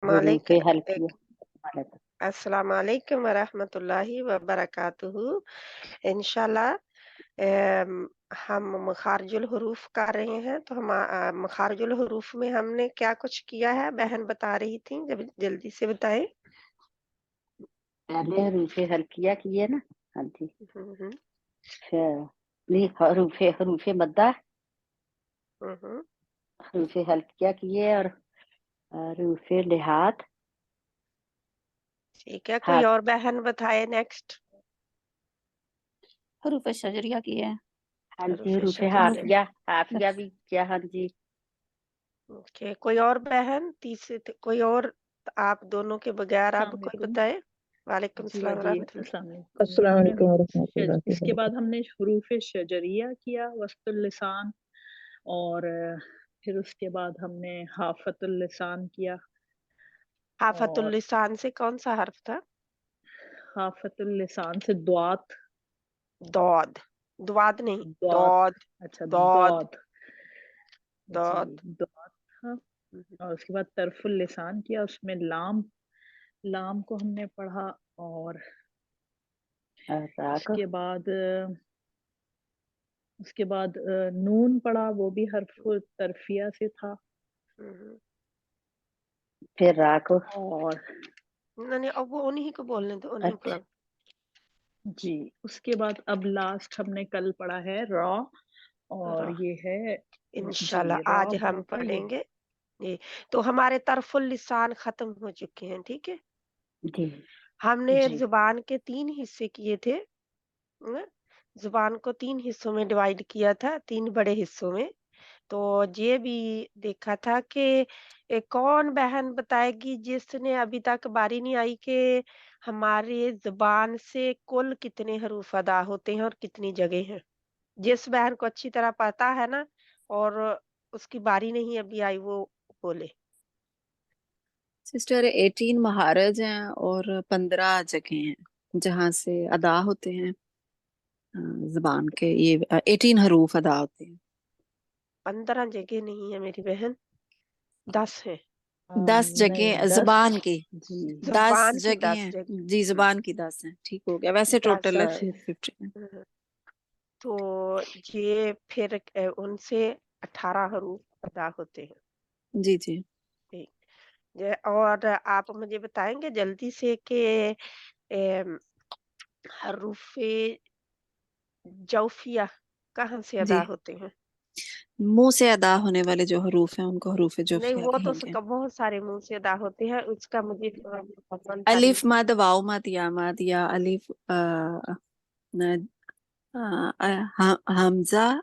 حروف वालेकुम हल्किया एक अस्सलाम वालेकुम व रहमतुल्लाहि व बरकातुहू। इंशाल्लाह हम मखारजुल हुरूफ कर रहे हैं, तो हम मखारजुल हुरूफ में हमने क्या कुछ किया है, बहन बता रही थी, जब जल्दी से बताएं। पहले हरूफ हल्किया किए ना। हाँ जी। हम्म फिर नहीं, हरूफ मद्दा, हम्म हरूफ हल्किया किए और हरूफ लिहात। ठीक है, कोई हाँ, और बहन बताए नेक्स्ट। हरूफ शजरिया की है। हाँ जी, हरूफ हरूफ शजरिया। हाफिया भी किया। हाँ जी। ओके, कोई और बहन तीसरी, कोई और आप दोनों के बगैर अस्सलाम अब कोई वालेकुम। बताए। वालेकुम जी सलाम जी, रहमतुल्लाह। अस्सलाम वालेकुम। अस्सलाम हमने वालेकुम वरहमतुल्लाहि इसके बाद वबरकातुहू। हमने हुरूफ शजरिया किया, वस्तुल लिसान, और फिर उसके बाद हमने हाफतुल लिसान किया। हाफतुल और लिसान से कौन सा हर्फ था? हाफतुल लिसान से द्वात। दौद, द्वाद नहीं, द्वात, दौद, अच्छा दौद, दौत। जी, दौद। द्वात था। और उसके बाद तरफुल लिसान किया, उसमें लाम, लाम को हमने पढ़ा। और राक, उसके बाद नून पढ़ा, वो भी हर्फ तरफिया से था। हम्म। फिर राक। और नहीं, अब वो उन्हीं को बोलने दो, उन्हीं अच्छा, को। जी, उसके बाद अब लास्ट हमने कल पढ़ा है रॉ, और रॉ। ये है जी, इंशाल्लाह रॉ आज हम होगा ये। पढ़ेंगे ये। तो हमारे तरफुल लिसान खत्म हो चुके हैं, ठीक है। जी हमने जी जुबान के 3 हिस्से किए थे, न? जुबान को 3 हिस्सों में डिवाइड किया था, 3 बड़े हिस्सों में। तो ये भी देखा था कि कौन बहन बताएगी जिसने अभी तक बारी नहीं आई कि हमारे जुबान से कुल कितने हरूफ अदा होते हैं और कितनी जगह हैं। जिस बहन को अच्छी तरह पता है ना, और उसकी बारी नहीं अभी आई, वो बोले। सिस्टर 18 महारज हैं और 15 जगह हैं जहाँ से अदा होते हैं। जुबान के ये 18 हरूफ अदा होते हैं। 15 जगह नहीं है मेरी बहन, 10 है। 10 नहीं, जगह 10। जुबान की, जी, 10 जुबान की जगह 10 हैं। जगह। जी, जुबान की 10 हैं। ठीक हो गया, वैसे 10 टोटल 10 15 है। हम्म। तो ये फिर उनसे 18 हरूफ अदा होते हैं। जी जी। ठीक। और आप मुझे बताएंगे जल्दी से कि हरूफे जौफिया कहाँ से अदा जी, होते हैं? मुंह से अदा होने वाले जो हरूफ हैं उनको हरूफ नहीं, जोफिया वो तो कहेंगे। बहुत सारे मुंह से अदा होते हैं, उसका मुझे थोड़ा अलिफ तारीफ। मद, वाव मद, या मद, या अलिफ न, हमजा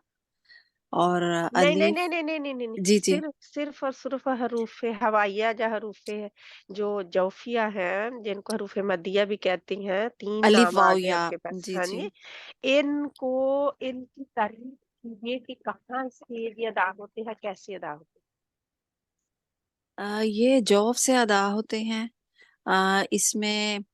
और नहीं नहीं अलिफ। नहीं नहीं नहीं नहीं नहीं नहीं। जी जी। सिर्फ और सिर्फ हरूफ हवाइया, जो हरूफ जो जौफिया हैं, जिनको हरूफ मदिया भी कहती हैं, 3 अलिफ नाम आ वाव गए या। उनके पास। जी हाँ जी। जी। इनको, इनकी तारीफ कीजिए कि कहाँ से ये अदा होते हैं, कैसे अदा होते ये जॉब से अदा होते हैं। इसमें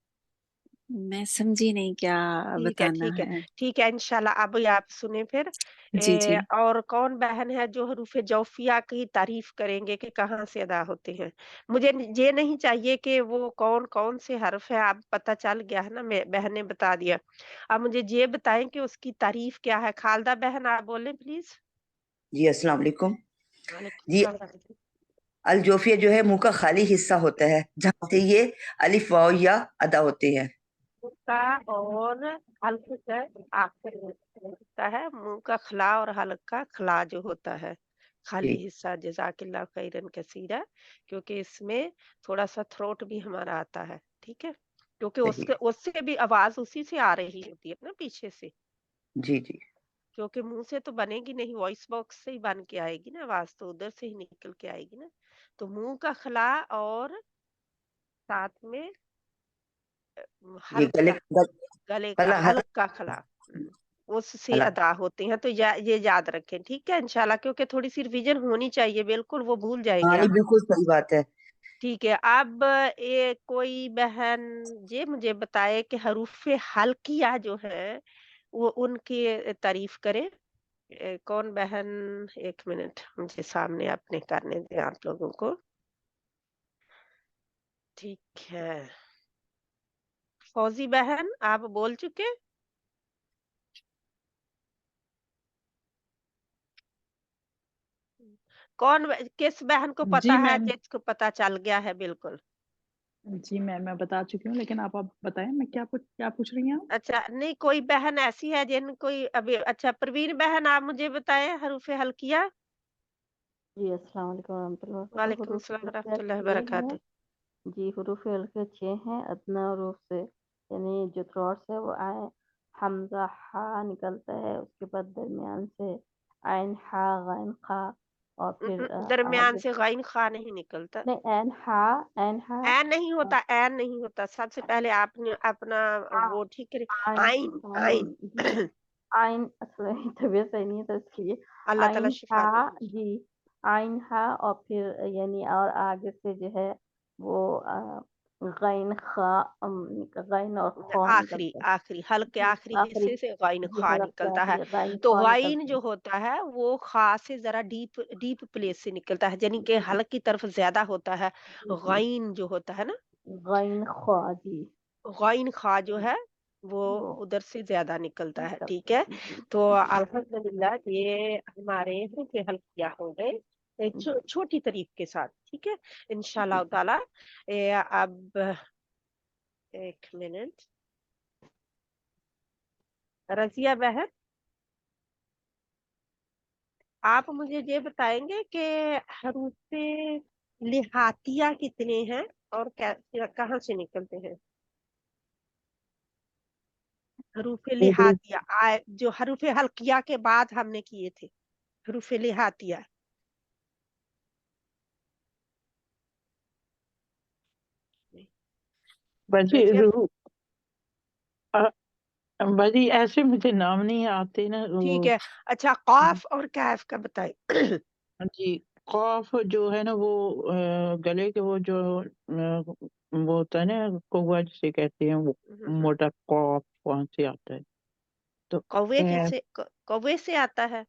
मैं समझी नहीं क्या हैं। ठीक है, बताना ठीक है, है। ठीक है, इंशाल्लाह। अब ये आप सुने फिर। जी जी। और कौन बहन है जो हरूफ जौफिया की तारीफ करेंगे कि कहाँ से अदा होते हैं? मुझे ये नहीं चाहिए कि वो कौन कौन से हर्फ है, आप पता चल गया है ना, मैं बहन ने बता दिया। अब मुझे ये बताएं कि उसकी तारीफ क्या है। खालदा बहन आप बोलें प्लीज। जी अस्सलाम वालेकुम। वालेकुम जी, सलाम। अल जोफिया जो है मुंह का खाली हिस्सा होता है जहाँ से ये अलिफ वाव या अदा होते हैं। का और हल्क का आखिर में होता है, मुंह का खला और हल्क का खला जो होता है, खाली जी हिस्सा। जजाकिल्लाह खैरन कसीरा। क्योंकि इसमें थोड़ा सा थ्रोट भी हमारा आता है, ठीक है, क्योंकि सही। उसके उससे भी आवाज उसी से आ रही होती है ना, पीछे से। जी जी क्योंकि मुंह से तो बनेगी नहीं, वॉइस बॉक्स से ही बन के आएगी ना, आवाज तो उधर से ही निकल के आएगी ना। तो मुंह का खला और साथ में जी, हल्क का, गले का गला हल्क का खला, उससे हला। अदा होते हैं। तो ये याद रखें, ठीक है इंशाल्लाह, क्योंकि थोड़ी सी रिवीजन होनी चाहिए, बिल्कुल वो भूल जाएंगे हाँ नहीं, आप। बिल्कुल सही बात है। ठीक है। अब ये कोई बहन ये मुझे बताए कि हरूफ हल्किया जो है वो उनकी तारीफ करे। कौन बहन? एक मिनट, मुझे सामने अपने करने दें आप लोगों को। ठीक है। फौजी बहन आप बोल चुके? किस बहन को जी पता है मैम, जिसको पता चल गया है? बिल्कुल। जी मैम, मैं बता चुकी हूँ, लेकिन आप बताएं, मैं क्या पूछ रही हैं आप? अच्छा, नहीं कोई बहन ऐसी है जिन कोई अभी, अच्छा प्रवीण बहन आप मुझे बताएं हरूफ हल्किया। जी अस्सलाम वालेकुम रहमतुल्लाह वबरकातुहू। वालेकुम हुरूफ अस्सलाम हल्किया रहमतुल्लाहि 6 हैं। बरकातहू। जी हुरूफ हल्किया 6 हैं। अदना रूफ से यानी जो थ्रोट से वो आए हमजा हा निकलता है, उसके बाद दरमियान से आइन हा गैन खा और फिर दरमियान आगे से गैन खा नहीं निकलता। नहीं ऐन हा ऐन नहीं होता, ऐन नहीं होता। सबसे पहले आपने अपना वो ठीक करे। आइन आइन, आइन जी आइन। आइन असल में तबीयत सही नहीं है तो इसलिए अल्लाह ताला आइन शिफा हा दे। जी आइन हा और फिर यानी और आगे से जो है वो गैन खा गैन और खौ आखिरी निकलता है आखिरी हल्के जी आखिरी आखिरी हिस्से से गैन जी खा हलक के निकलता है। आखिरी गैन तो खौ गैन निकलता जो होता है वो खा से जरा डीप डीप प्लेस से निकलता है, यानी कि है हल्क की तरफ ज्यादा होता है। जी जी गैन जो होता है ना, गैन खौ जी गैन खा जो है वो वो उधर से ज्यादा निकलता है। ठीक निकलता है, है जी तो जी अल्हम्दुलिल्लाह ये हमारे हल्के हल्किया हो गए छोटी तारीफ के साथ। ठीक है, इंशाल्लाह जी ताला। अब एक मिनट, रजिया बहन आप मुझे ये बताएंगे कि हरूफे लिहातिया कितने हैं और कहाँ से निकलते हैं? हरूफे लिहातिया जो हरूफे हल्किया के बाद हमने किए थे, हरूफे लिहातिया। बाजी रजिया, बाजी ऐसे मुझे नाम नहीं आते ना ठीक वो। है। अच्छा, काफ और कैफ का बताइए। जी, कॉफ जो है ना वो गले के वो जो वो होता है ना, कौवा जिसे कहते हैं वो, मोटा कॉफ वहां से आता है। तो कौवे कैफ, कौवे से आता है।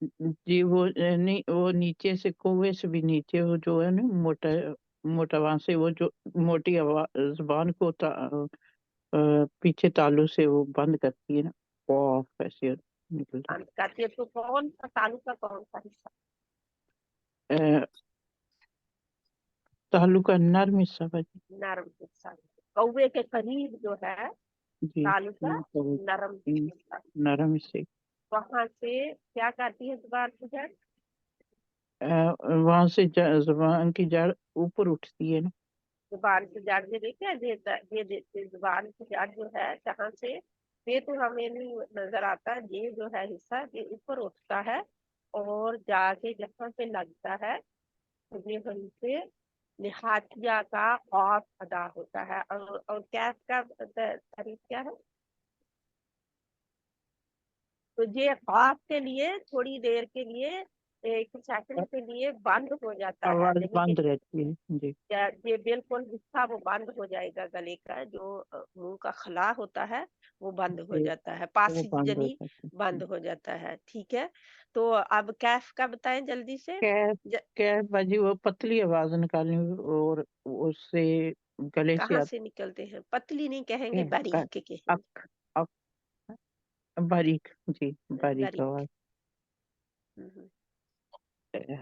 जी वो नहीं, वो नीचे से, कौवे से भी नीचे वो जो है ना मोटा, मोटा वहां से वो जो मोटी जुबान को पीछे तालू से वो बंद करती है ना, कॉफ ऐसे निकलता कहती है तो कौन सा तालु का कौन सा हिस्सा? है। तालू का नर्म हिस्सा बाजी। नरम हिस्सा। कौवे के करीब जो है जी, तालु का तो नरम इन हिस्सा, नरम हिस्से, वहां से क्या करती है जुबान की जड़? वहां से जुबान की जड़ ऊपर उठती है ना। जुबान की जड़ जो देखते हैं, ये जुबान की जड़ जो है जहाँ से, ये तो हमें नहीं नजर आता, ये जो है हिस्सा ये ऊपर उठता है और जाके जहाँ पे लगता है तो ये वहीं से निहातिया का खौफ अदा होता है। और कैफ का तारीफ क्या है? तो ये खौफ के लिए थोड़ी देर के लिए, एक सेकंड के लिए बंद हो जाता है, आवाज यानी कि बंद रहती है जी। ये बिल्कुल हिस्सा वो बंद हो जाएगा, गले का जो मुंह का खला होता है वो बंद हो जी, जाता है, वो पासिज बंद हो जनी जाती बंद है। हो जाता है। ठीक है, तो अब कैफ का बताएं जल्दी से। कैफ, ज, कैफ बाजी वो पतली आवाज निकालनी और उससे गले से कहाँ से निकलते हैं? पतली नहीं कहेंगे, बारीक कहेंगे। अक, अक, बारीक जी, बारीक बारीक। आवाज। हम्म।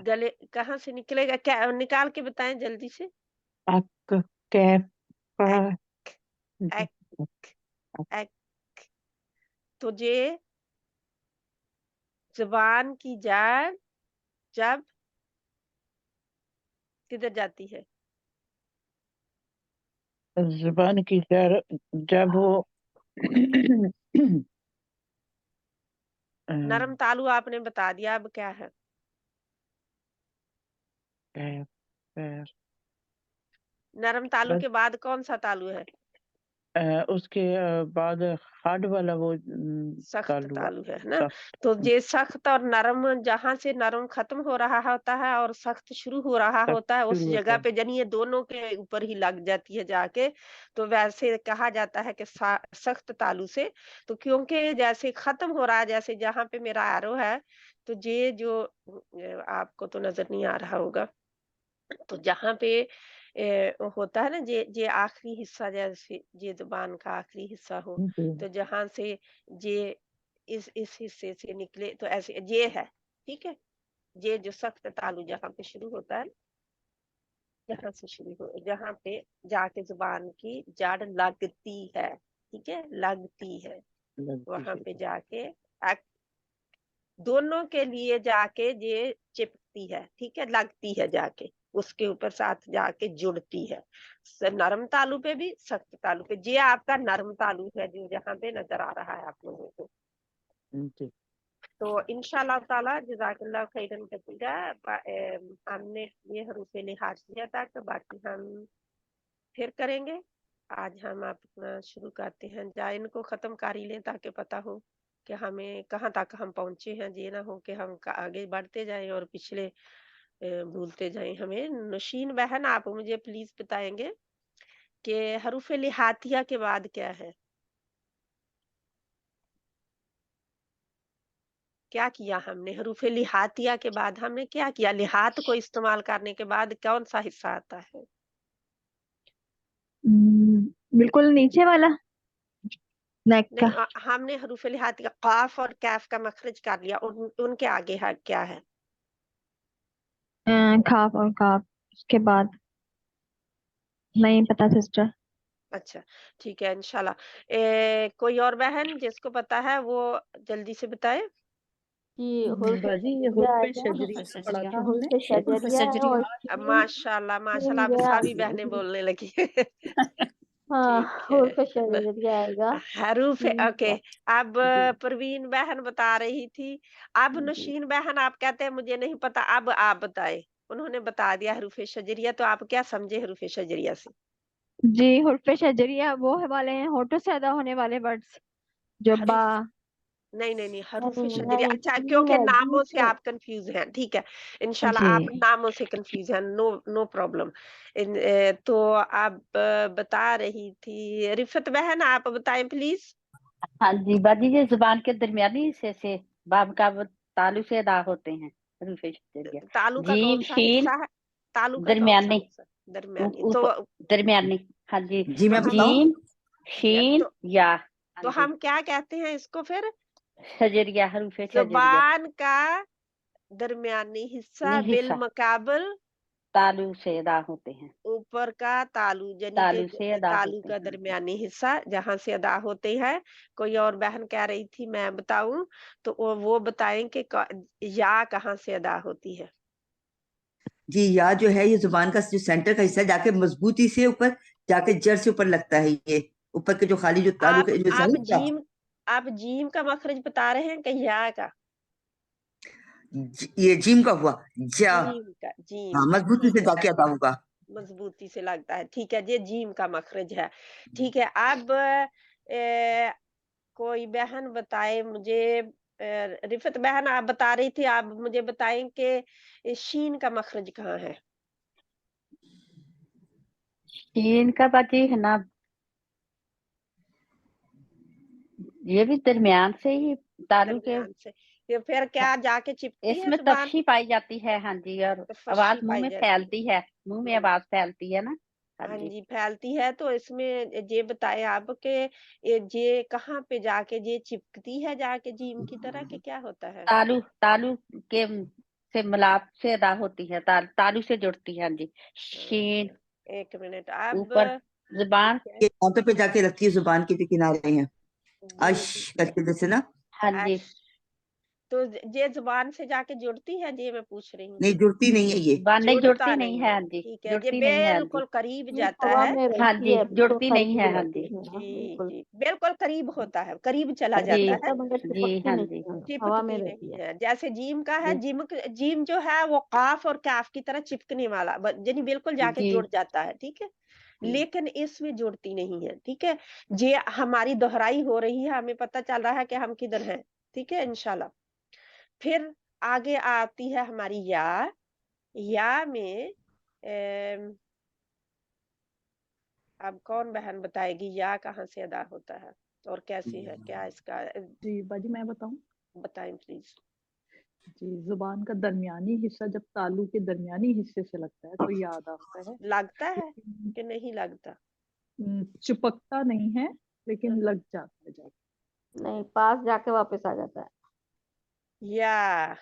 गले कहाँ से निकलेगा, क्या निकाल के बताएं जल्दी से। अक, कैफ एक, का जी, एक, एक। तो ये जुबान की जड़ जब किधर जाती है? जुबान की जड़ जब वो नरम तालु आपने बता दिया, अब क्या है? कैफ, कैफ, नरम तालु बस के बाद कौन सा तालु है? उसके बाद हार्ड वाला वो सख्त तालु तालु है ना। सख्त। तो ये सख्त और नरम, जहां से नरम खत्म हो रहा होता है और सख्त शुरू हो रहा सख्त होता है, उस शुरू होता जगह है। पे जनी ये दोनों के ऊपर ही लग जाती है जाके, तो वैसे कहा जाता है कि सख्त तालु से। तो क्योंकि जैसे खत्म हो रहा है, जैसे जहां पे मेरा एरो है, तो ये जो आपको तो नजर नहीं आ रहा होगा, तो जहां पे होता है ना जे आखिरी हिस्सा, जैसे जे जुबान का आखिरी हिस्सा हो, जी तो जहां से जे इस हिस्से से निकले तो ऐसे जे है, ठीक है। जे जो सख्त तालु जहाँ पे शुरू होता है, जहाँ से शुरू हो, जहाँ पे जाके जुबान की जड़ लगती है, ठीक है, लगती है, लगती वहां है। पे जाके दोनों के लिए जाके ये चिपकती है, ठीक है, लगती है जाके, उसके ऊपर साथ जाके जुड़ती है। नरम तालु पे भी, सख्त तालु पे। ये आपका नरम तालु है जो जहाँ पे नजर आ रहा है आप लोगों को। जी तो इंशाल्लाह ताला जज़ाकल्लाह खैरन कसीरा। हमने ये हरूफ लिहाज किया था, तो बाकी हम फिर करेंगे। आज हम अपना शुरू करते हैं, जा इनको खत्म कर ही लें ताकि पता हो कि हमें कहाँ तक हम पहुंचे हैं। ये ना हो कि हम आगे बढ़ते जाएं और पिछले भूलते जाएं। हमें नशीन बहन, आप मुझे प्लीज बताएंगे कि हरूफ लिहातिया के बाद क्या है, क्या किया हमने? हरूफ लिहातिया के बाद हमने क्या किया? लिहात को इस्तेमाल करने के बाद कौन सा हिस्सा आता है? बिल्कुल नीचे वाला नेक का। नहीं, हमने हरूफ लिहातिया काफ और कैफ का मखरज कर लिया, उनके आगे है क्या है? खाफ और काफ, उसके बाद नहीं पता सिस्टर। अच्छा, ठीक है इंशाल्लाह। कोई और बहन जिसको पता है वो जल्दी से बताए। कि हुर्फ बाजी ये शजरिया हुर्फ आएगा। शजरिया पढ़ा था हुर्फ हमने। शजरिया है और माशाल्लाह माशाल्लाह, अब ये सभी बहनें बोलने लगी। हाँ, ठीक हुर्फ है। शजरिया आएगा। हरूफ ठीक ओके। है। अब परवीन बहन बता रही थी। अब नशीन बहन आप कहते हैं मुझे नहीं पता, अब आप बताए। उन्होंने बता दिया हरूफ शजरिया, तो आप क्या समझे हरूफ शजरिया से? जी, हुर्फ शजरिया वो वाले हैं होठों से अदा होने वाले वर्ड्स, जो बा। हरूफ नहीं नहीं नहीं, हरूफ नहीं शजरिया। नहीं, अच्छा, जीम क्योंकि है, नामों से जीम आप कंफ्यूज हैं, ठीक है। इंशाल्लाह जी आप नामों से कंफ्यूज हैं, नो नो प्रॉब्लम। तो आप बता रही थी रिफत बहन, आप बताएं प्लीज। हाँ जी बाजी, ये जुबान के दरमियानी हिस्से से बाब का वो तालु से अदा होते हैं हरूफ शजरिया। तालू का कौन जीम सा शीन हिस्सा है? तालू का कौन सा दरमियानी, हिस्सा? दरमियानी। तो ऊपर दरमियानी। हाँ जी, जी मैं हम बताऊं? जीम या शीन या। हाँ तो जी, हम क्या कहते हैं इसको फिर? शजरिया, हरूफ शजरिया। जुबान का दरमियानी हिस्सा नहीं बिल हिस्सा मुकाबल तालु से अदा होते हैं, ऊपर का तालू, यानी तालु से कि अदा तालू होते का हैं। दरमियानी हिस्सा जहां से अदा होते हैं। कोई और बहन कह रही थी मैं बताऊं, तो वो बताएं कि या कहाँ से अदा होती है? जी या जो है ये जुबान का जो सेंटर का हिस्सा जाके मजबूती से ऊपर जाके जड़ से ऊपर लगता है। ये ऊपर के जो खाली जो तालु के जो आप जीम का मखरज बता रहे हैं कि या का? ये जिम का हुआ जा। जीम का, जीम हाँ, का, मजबूती से ठीक है। जाके अदा होगा। मजबूती से लगता है, ठीक है, ये जीम का मखरज है। ठीक है। अब कोई बहन बताए मुझे, रिफत बहन आप बता रही थी, आप मुझे बताएं कि शीन का मखरज कहाँ है? शीन का बाजी है ना, ये भी दरमियान से ही तालु के। दरमियान से। फिर क्या जाके चिपकती है इसमें जुबान? तफशी पाई जाती है। हाँ जी, और तो फशी आवाज मुंह पाई में जाती फैलती है, मुंह में आवाज फैलती है ना। हाँ हाँ जी, जी, फैलती है। तो इसमें ये बताए आप के ये कहाँ पे जाके ये चिपकती है जाके जीम की तरह, कि क्या होता है? तालु तालु के से मिलाप से अदा होती है, तालु से जुड़ती है। हाँ जी, शीन एक मिनट। अब ऊपर जुबान। ये कांटों पे जाके लगती है जुबान के जो किनारे हैं, जी अश जी, करके जैसे ना। हाँ जी, ऐश। तो ये जुबान से जाके जुड़ती है, ये मैं पूछ रही हूँ। नहीं जुड़ती नहीं है ये। जुबान नहीं जुड़ता जुड़ती नहीं नहीं है। है, हाँ जी, ठीक है, ये जुड़ती नहीं है। हाँ जी, बिल्कुल करीब ये जाता हवा है। में हाँ रहती जी, है, बिल्कुल जुड़ती नहीं करीब है। हाँ रहती जी, है। हाँ, जी बिल्कुल। जी, बिल्कुल करीब होता है, करीब चला जी जाता है। मतलब मगर जी। चिपकती हाँ नहीं जी, है, हवा में चिपकती रहती नहीं है। है, जैसे जीम का है। जी जीम जो है वो काफ और कैफ की तरह चिपकने वाला, यानी बिल्कुल जाके जी जुड़ जाता है, ठीक है। लेकिन इसमें जुड़ती नहीं है, ठीक है। ये हमारी दोहराई हो रही है, हमें पता चल रहा है कि हम किधर हैं, ठीक है इंशाल्लाह। फिर आगे आती है हमारी या में अब कौन बहन बताएगी या कहाँ से अदा होता है और कैसे है, क्या इसका? जी बाजी मैं बताऊं? बताएं प्लीज। जी, जुबान का दरमियानी हिस्सा जब तालू के दरमियानी हिस्से से लगता है तो याद आता है, लगता है लेकिन कि नहीं लगता? चिपकता नहीं है, लेकिन लग जाता है जाके। नहीं, पास जाके वापस आ जाता है। या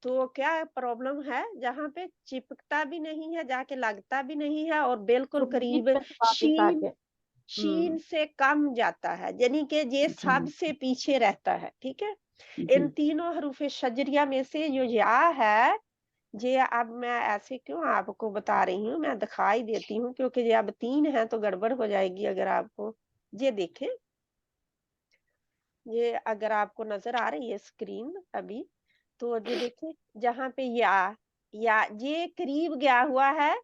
तो क्या प्रॉब्लम है जहाँ पे चिपकता भी नहीं है, जाके लगता भी नहीं है और बिल्कुल तो बीच करीब में से वापस शीन आके शीन से कम जाता है, यानी कि ये जी सबसे पीछे रहता है, ठीक है। इन जी तीनों हरूफ शजरिया में से जो या है, ये अब मैं ऐसे क्यों आपको बता रही हूँ, मैं दिखाई देती हूँ क्योंकि ये अब 3 है तो गड़बड़ हो जाएगी अगर आपको। ये देखें, ये अगर आपको नजर आ रही है स्क्रीन अभी, तो ये देखिए जहाँ पे या ये करीब गया हुआ है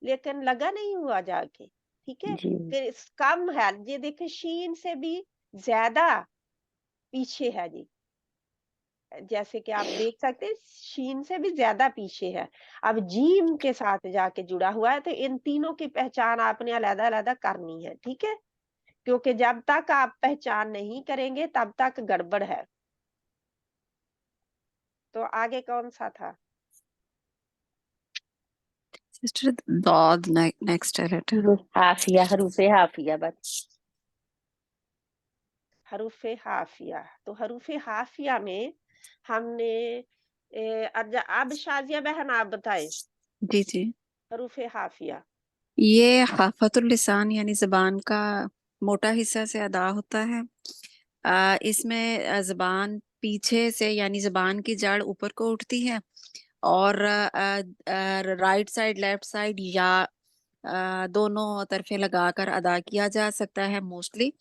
लेकिन लगा नहीं हुआ जाके, ठीक है। जी कम है, ये देखिए शीन से भी ज्यादा पीछे है जी, जैसे कि आप देख सकते हैं शीन से भी ज्यादा पीछे है। अब जीम के साथ जाके जुड़ा हुआ है, तो इन तीनों की पहचान आपने अलग अलग करनी है, ठीक है। क्योंकि जब तक आप पहचान नहीं करेंगे तब तक गड़बड़ है। तो आगे कौन सा था? सिस्टर दौद नेक्स्ट है लेटर। हरूफे हाफिया बस। हरूफे हाफिया, तो हरूफे हाफिया में हमने अब शाजिया बहन आप बताएं जी जी, हरूफे हाफिया। ये हाफतुल लिसान यानी जबान का मोटा हिस्सा से अदा होता है। इसमें जबान पीछे से यानी जबान की जड़ ऊपर को उठती है और राइट साइड लेफ्ट साइड या दोनों तरफे लगाकर अदा किया जा सकता है। मोस्टली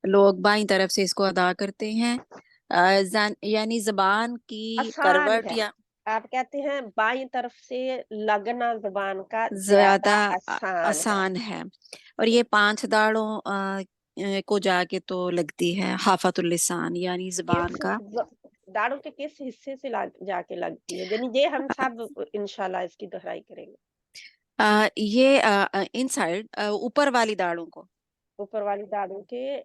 लोग बाईं तरफ से इसको अदा करते हैं। यानी जबान की आसान करवट है, या आप कहते हैं बाईं तरफ से लगना जबान का ज्यादा ज्यादा आसान है। आसान है। और ये 5 दाढ़ों को जाके तो लगती है हाफतुल लिसान यानी जबान किस का। दाढ़ों के किस हिस्से से जाके लगती है, यानी ये हम सब इंशाल्लाह इसकी दोहराई करेंगे। ये इनसाइड ऊपर वाली दाढ़ों को ऊपर वाली दाढ़ों के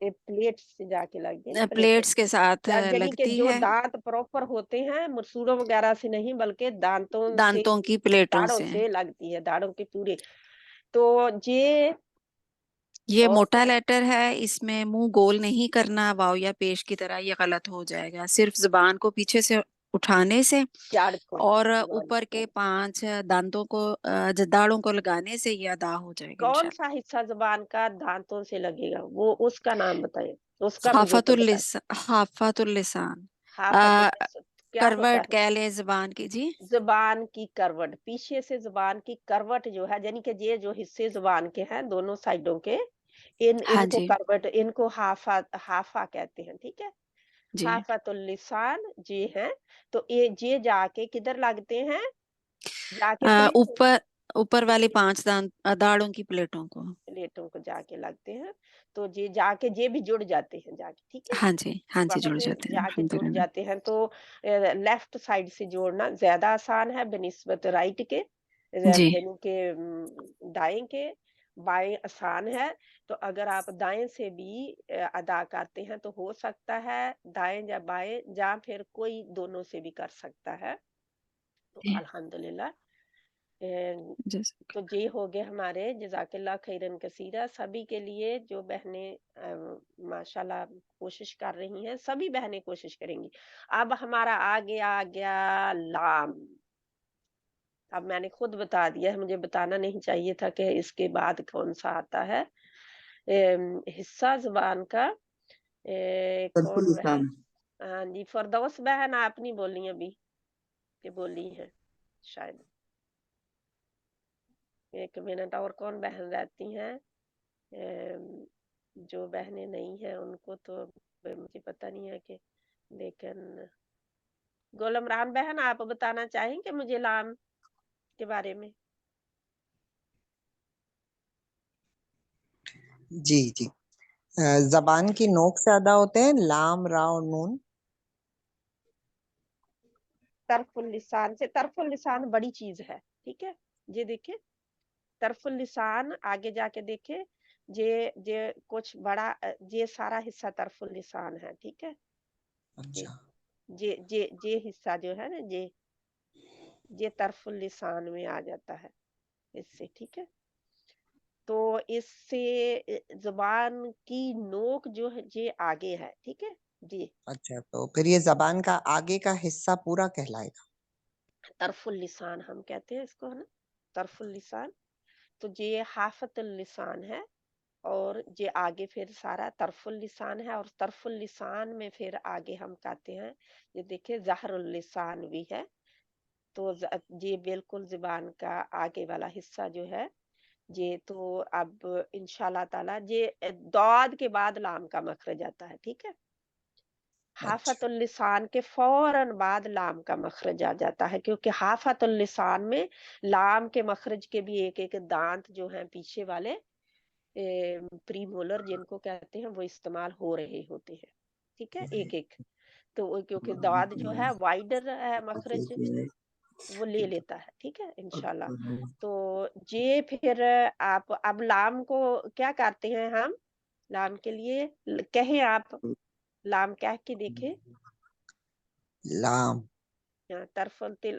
प्लेट से जाके लगती है, प्लेटों प्लेट्स के साथ यानी कि लगती जो है, दांत प्रॉपर होते हैं मसूड़ों वगैरह से नहीं बल्कि दांतों से, दांतों की प्लेटों दाढ़ों से। से लगती है, दाढ़ों के पूरे। तो ये और मोटा क्या, लेटर है, इसमें मुंह गोल नहीं करना वाव या पेश की तरह, ये गलत हो जाएगा। सिर्फ जुबान को पीछे से उठाने से जड़ को और जुबान ऊपर के 5 दांतों को दाढ़ों को लगाने से ये अदा हो जाएगा कौन इंशाल्लाह। सा हिस्सा जुबान का दांतों से लगेगा, वो उसका नाम बताइए, उसका मुझे तो हाफतुल बता। लिसान, हाफतुल लिसान हाफतुल क्या होता करवट है? कह ले जुबान की जी। जुबान की करवट, पीछे से जुबान की करवट जो है, यानी कि ये जो हिस्से जुबान के हैं दोनों साइडों के, हाँ इनको जी करवट, इनको हाफा कहते हैं, ठीक है। जी। हाफतुल लिसान ये है, तो ये जाके किधर लगते हैं, जाके प्लेटों, ऊपर ऊपर वाली 5 दाढ़ों की प्लेटों को। प्लेटों को जाके लगते हैं। तो ये जाके ये भी जुड़ जाते हैं जाके, ठीक है। हाँ जी, वहां जुड़ पे जाते हैं जाके जुड़ अल्हम्दुलिल्लाह। जाते हैं। तो लेफ्ट साइड से जोड़ना ज्यादा आसान है बनिस्बत राइट के, जी यानी कि दाएं के। बाएं आसान है, तो अगर आप दाएं से भी अदा करते हैं तो हो सकता है दाएं या बाएं, या फिर कोई दोनों से भी कर सकता है। तो जी अल्हम्दुलिल्लाह। जैसे तो ये हो गए हमारे जज़ाकल्लाह खैरन कसीरा। सभी के लिए जो बहनें माशाल्लाह कोशिश कर रही हैं, सभी बहनें कोशिश करेंगी। अब हमारा आ गया लाम। अब मैंने खुद बता दिया है, मुझे बताना नहीं चाहिए था कि इसके बाद कौन सा आता है। हिस्सा जुबान का तर्कुल कौन बहन? लिसान। हाँ जी, फरदौस बहन आप नहीं बोली अभी, ये बोली है शायद। एक मिनट, और कौन बहन रहती हैं? अम, जो बहनें नहीं हैं उनको तो मुझे पता नहीं है कि, लेकिन गोलमरान बहन आप बताना चाहेंगे मुझे लाम के बारे में? जी जी। जबान की नोक से अदा होते हैं लाम रा और नून। तरफुल लिसान से, तरफुल लिसान बड़ी चीज है, ठीक है। ये देखिए तरफुल लिसान, आगे जाके देखे, ये कुछ बड़ा, ये सारा हिस्सा तरफुल लिसान है, ठीक है। ये अच्छा जे हिस्सा जो है ना, जे तरफुल लिसान में आ जाता है इससे, ठीक है। तो इससे जुबान की नोक जो है ये आगे है, ठीक है जी। अच्छा, तो फिर ये जबान का आगे का हिस्सा पूरा कहलाएगा। तरफुल लिसान हम कहते हैं इसको, है ना, तरफुल लिसान। तो ये हाफतुल लिसान है, और ये आगे फिर सारा तरफुल लिसान है, और तरफुल लिसान में फिर आगे हम कहते हैं, ये देखिए ज़हरुल लिसान भी है। तो ये बिल्कुल जुबान का आगे वाला हिस्सा जो है ये, तो अब इंशाल्लाह ताला ये दौद के बाद लाम का मखरज आता है, ठीक है। अच्छा, हाफतुल लिसान के फौरन बाद लाम का मखरज आ जाता है, क्योंकि हाफतुल लिसान में लाम के मखरज के भी एक एक दांत जो हैं पीछे वाले प्रीमोलर जिनको कहते हैं वो इस्तेमाल हो रहे होते हैं, ठीक है, एक एक। तो क्योंकि दाद जो है वाइडर है मखरज, वो ले लेता है, ठीक है इंशाल्लाह। तो ये फिर आप अब लाम को क्या करते हैं हम, लाम के लिए कहें आप, लाम कह के देखें। लाम तरफुल तिल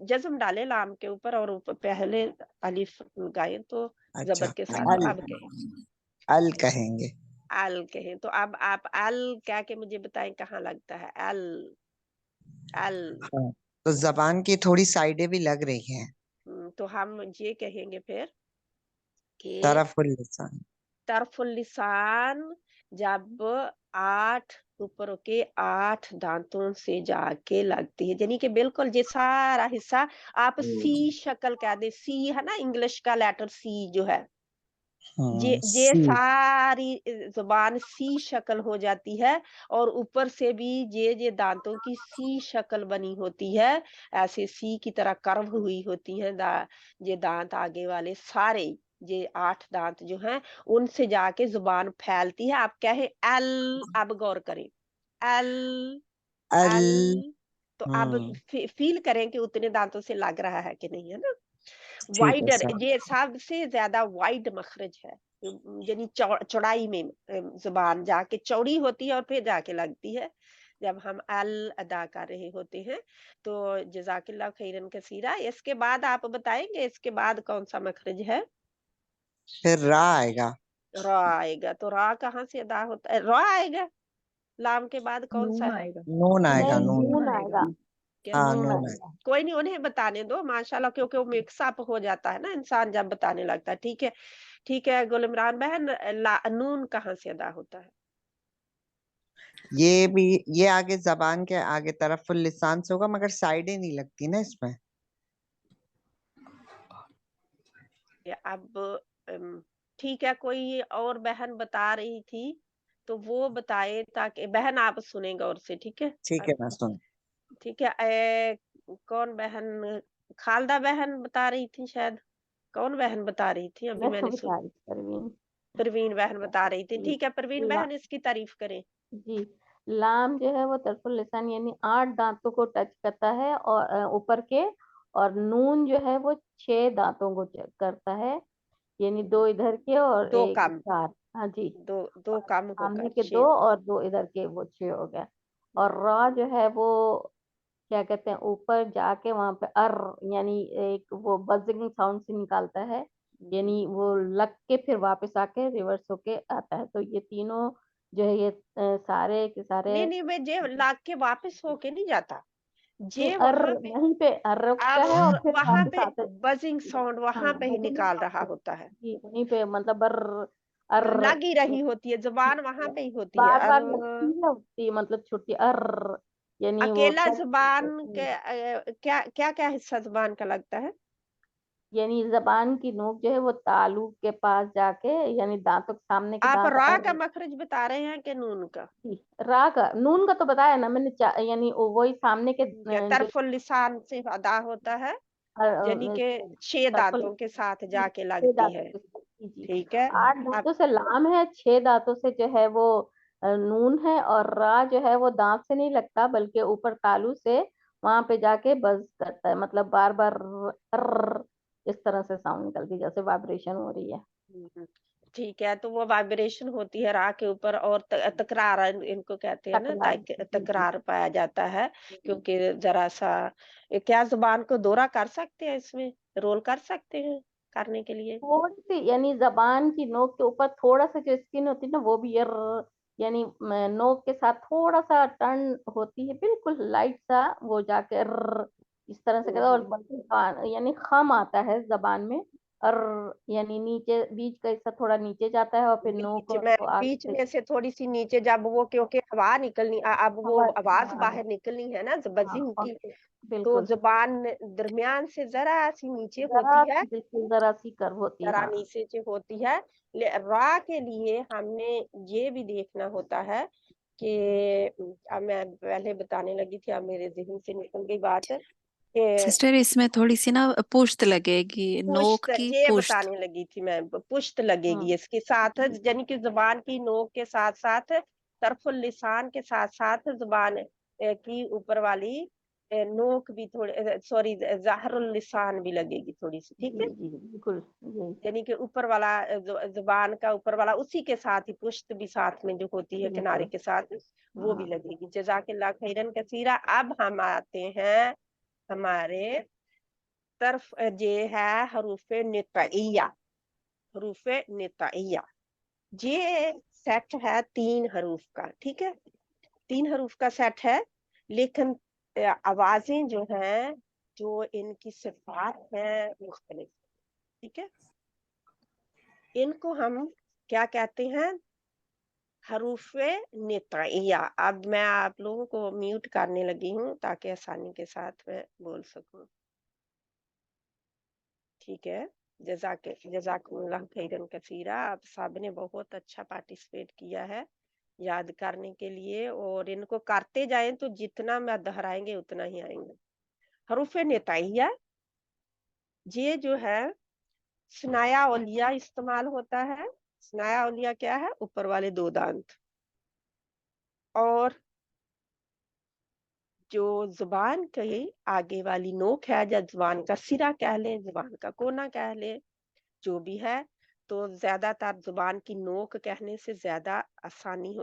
जज्म डाले लाम के ऊपर, और ऊपर पहले अलिफ लगाए तो अच्छा, जबर के साथ। तो अल अब कहें, अल कहेंगे। अल कहें। तो अब आप अल कह के मुझे बताएं कहाँ लगता है अल, अल। हाँ, तो जबान की थोड़ी साइडें भी लग रही हैं। तो हम ये कहेंगे फिर कि तरफुल लिसान। तरफुल लिसान जब 8 ऊपर के 8 दांतों से जाके लगती है, यानी कि बिल्कुल ये सारा हिस्सा आप सी शक्ल कह दे, सी है ना इंग्लिश का लेटर सी जो है, ये सी। सारी जुबान सी शक्ल हो जाती है, और ऊपर से भी ये दांतों की सी शक्ल बनी होती है, ऐसे सी की तरह कर्व हुई होती है ये दांत आगे वाले सारे, ये 8 दांत जो हैं उनसे जाके जुबान फैलती है। आप कहे एल, अब गौर करें, एल, अल। एल। तो अब हम्म, फील करें कि उतने दांतों से लग रहा है कि नहीं, है ना। ठीक है वाइडर, सर। ये सबसे ज्यादा वाइड मखरज है, यानी चौड़ाई में जुबान जाके चौड़ी होती है और फिर जाके लगती है जब हम अल अदा कर रहे होते हैं। तो जजाकिल्लाह खैरन कसीरा। इसके बाद आप बताएंगे इसके बाद कौन सा मखरज है। फिर रा आएगा। रा आएगा, तो रा कहाँ से अदा होता है, रा आएगा। लाम के बाद कौन सा नून है, आएगा, नून आएगा, नहीं, नून। नून आएगा, क्या हाँ, नून नून आएगा। आएगा। कोई नहीं, उन्हें बताने दो माशाल्लाह, क्योंकि वो मिक्स अप हो जाता है ना इंसान जब बताने लगता है। ठीक है, ठीक है गुल इमरान बहन, नून कहाँ से अदा होता है। ये भी, ये आगे जबान के आगे तरफुल लिसान से होगा, मगर साइडें नहीं लगती ना इसमें। अब ठीक है, कोई और बहन बता रही थी तो वो बताए, ताकि बहन आप सुने गौर से, ठीक है। ठीक है, मैं सुन। ठीक है, कौन बहन, खालदा बहन बता रही थी शायद, कौन बहन बता रही थी अभी मैं मैंने तो बता रही परवीन। परवीन बहन बता रही थी। जी, ठीक है परवीन ला, बहन इसकी तारीफ करें। जी, लाम जो है वो तरफुल लिसान यानी 8 दांतों को टच करता है, और ऊपर के, और नून जो है वो 6 दांतों को करता है, यानी 2 इधर के और दो एक कम, 4। हाँ जी, दो और कम सामने होकर के 2 6। और 2 इधर के, वो 6 हो गया। और रा जो है वो क्या कहते हैं, ऊपर जाके वहां पे यानी एक वो बजिंग साउंड से निकालता है, यानी वो लग के फिर वापस आके रिवर्स होके आता है। तो ये तीनों जो है ये सारे के सारे नहीं नहीं, मैं जे लाग के वापस होके नहीं जाता, नहीं, जे वहां पे वहीं पे रुकता है और फिर वहां वापस पे आता है। बजिंग साउंड हाँ, वहां पे ही बजिंग निकाल रहा साउंड होता है, जी, वहीं पे मतलब अर लग ही रही होती है, जुबान वहां पे ही होती है। बार बार लगती है, उठती मतलब छुट्टी यानी वो अकेला टच, जुबान के क्या क्या क्या हिस्सा जुबान का लगता है। यानी जबान की नोक जो है वो तालू के पास जाके, यानी दांतों के सामने के आप दांत रा का मखरज बता रहे हैं कि नून का। रा का, नून का तो बताया ना मैंने, यानी वही सामने के जो तरफुल लिसान से अदा होता है, यानी कि 6 तरफुल दांतों के साथ जाके 6 लगती दांतों है। के साथ, जी, ठीक है, 8 अब दांतों से लाम है, 6 दांतों से जो है वो नून है, और रा जो है वो दांत से नहीं लगता बल्कि ऊपर तालू से वहां पे जाके बज करता है, मतलब बार बार इस तरह से साउंड निकलती है जैसे वाइब्रेशन हो रही है। ठीक है, तो वो वाइब्रेशन होती है रा के ऊपर और तकरार इनको कहते हैं ना, तकरार, जी, जी। तकरार पाया जाता है, क्योंकि जरा सा क्या जुबान को दौरा कर सकते हैं, इसमें रोल कर सकते हैं करने के लिए? थोड़ी सी यानी जबान की नोक के ऊपर थोड़ा सा जो स्किन होती है ना वो भी यानी नोक के साथ थोड़ा सा टर्न होती है, बिल्कुल लाइट सा वो जाके इस तरह से कहता है, और बल्कि यानी खम आता है जबान में, और यानी नीचे बीच का हिस्सा थोड़ा नीचे जाता है और फिर नोक बीच में को आगे बीच से में से थोड़ी सी नीचे, जब वो क्योंकि हवा निकलनी अब वो हवा, आवाज हाँ, बाहर निकलनी है ना बजिंग हाँ, की, तो बिल्कुल जुबान दरमियान से जरा सी नीचे जरा होती है, सी, बिल्कुल जरा सी कर्व होती है, जरा हाँ। नीचे से होती है। रा के लिए हमने ये भी देखना होता है कि अब मैं पहले बताने लगी थी, अब मेरे जहन से निकल गई बात कि सिस्टर इसमें थोड़ी सी ना पुश्त लगेगी, नोक पुश्त, की ये पुश्त। बताने लगी थी मैं, पुश्त लगेगी हम्म, इसके साथ, यानी कि जुबान की नोक के साथ साथ तरफुल लिसान के साथ साथ जुबान की ऊपर वाली नोक भी थोड़ी, सॉरी, ज़हरुल लिसान भी लगेगी थोड़ी सी, ठीक है, जी जी बिल्कुल जी, यानी कि ऊपर वाला जुबान का ऊपर वाला, उसी के साथ ही पुश्त भी साथ में जो होती है किनारे बिल्कुल, के साथ, वो भी हाँ। लगेगी। जज़ाकल्लाह खैरन कसीरा। अब हम आते हैं हमारे तरफ, ये है हरूफे नितइया। हरूफे नितइया ये सेट है 3 हरूफ का, ठीक है, 3 हरूफ का सेट है, लेकिन आवाजें जो हैं, जो इनकी सिफात है मुख्तलिफ, ठीक है, इनको हम क्या कहते हैं? हरूफे नितइया। अब मैं आप लोगों को म्यूट करने लगी हूँ ताकि आसानी के साथ मैं बोल सकूं, ठीक है। जज़ाकुमुल्लाह खैरन कसीरा। आप सब ने बहुत अच्छा पार्टिसिपेट किया है याद करने के लिए, और इनको करते जाएं तो जितना मैं दोहराएंगे उतना ही आएंगे। हरूफ नितइया ये जो है स्नाया औलिया इस्तेमाल होता है। स्नाया औलिया क्या है? ऊपर वाले 2 दांत, और जो जुबान के आगे वाली नोक है, या जुबान का सिरा कह ले, जुबान का कोना कह ले, जो भी है, तो ज्यादातर जुबान की नोक कहने से ज्यादा आसानी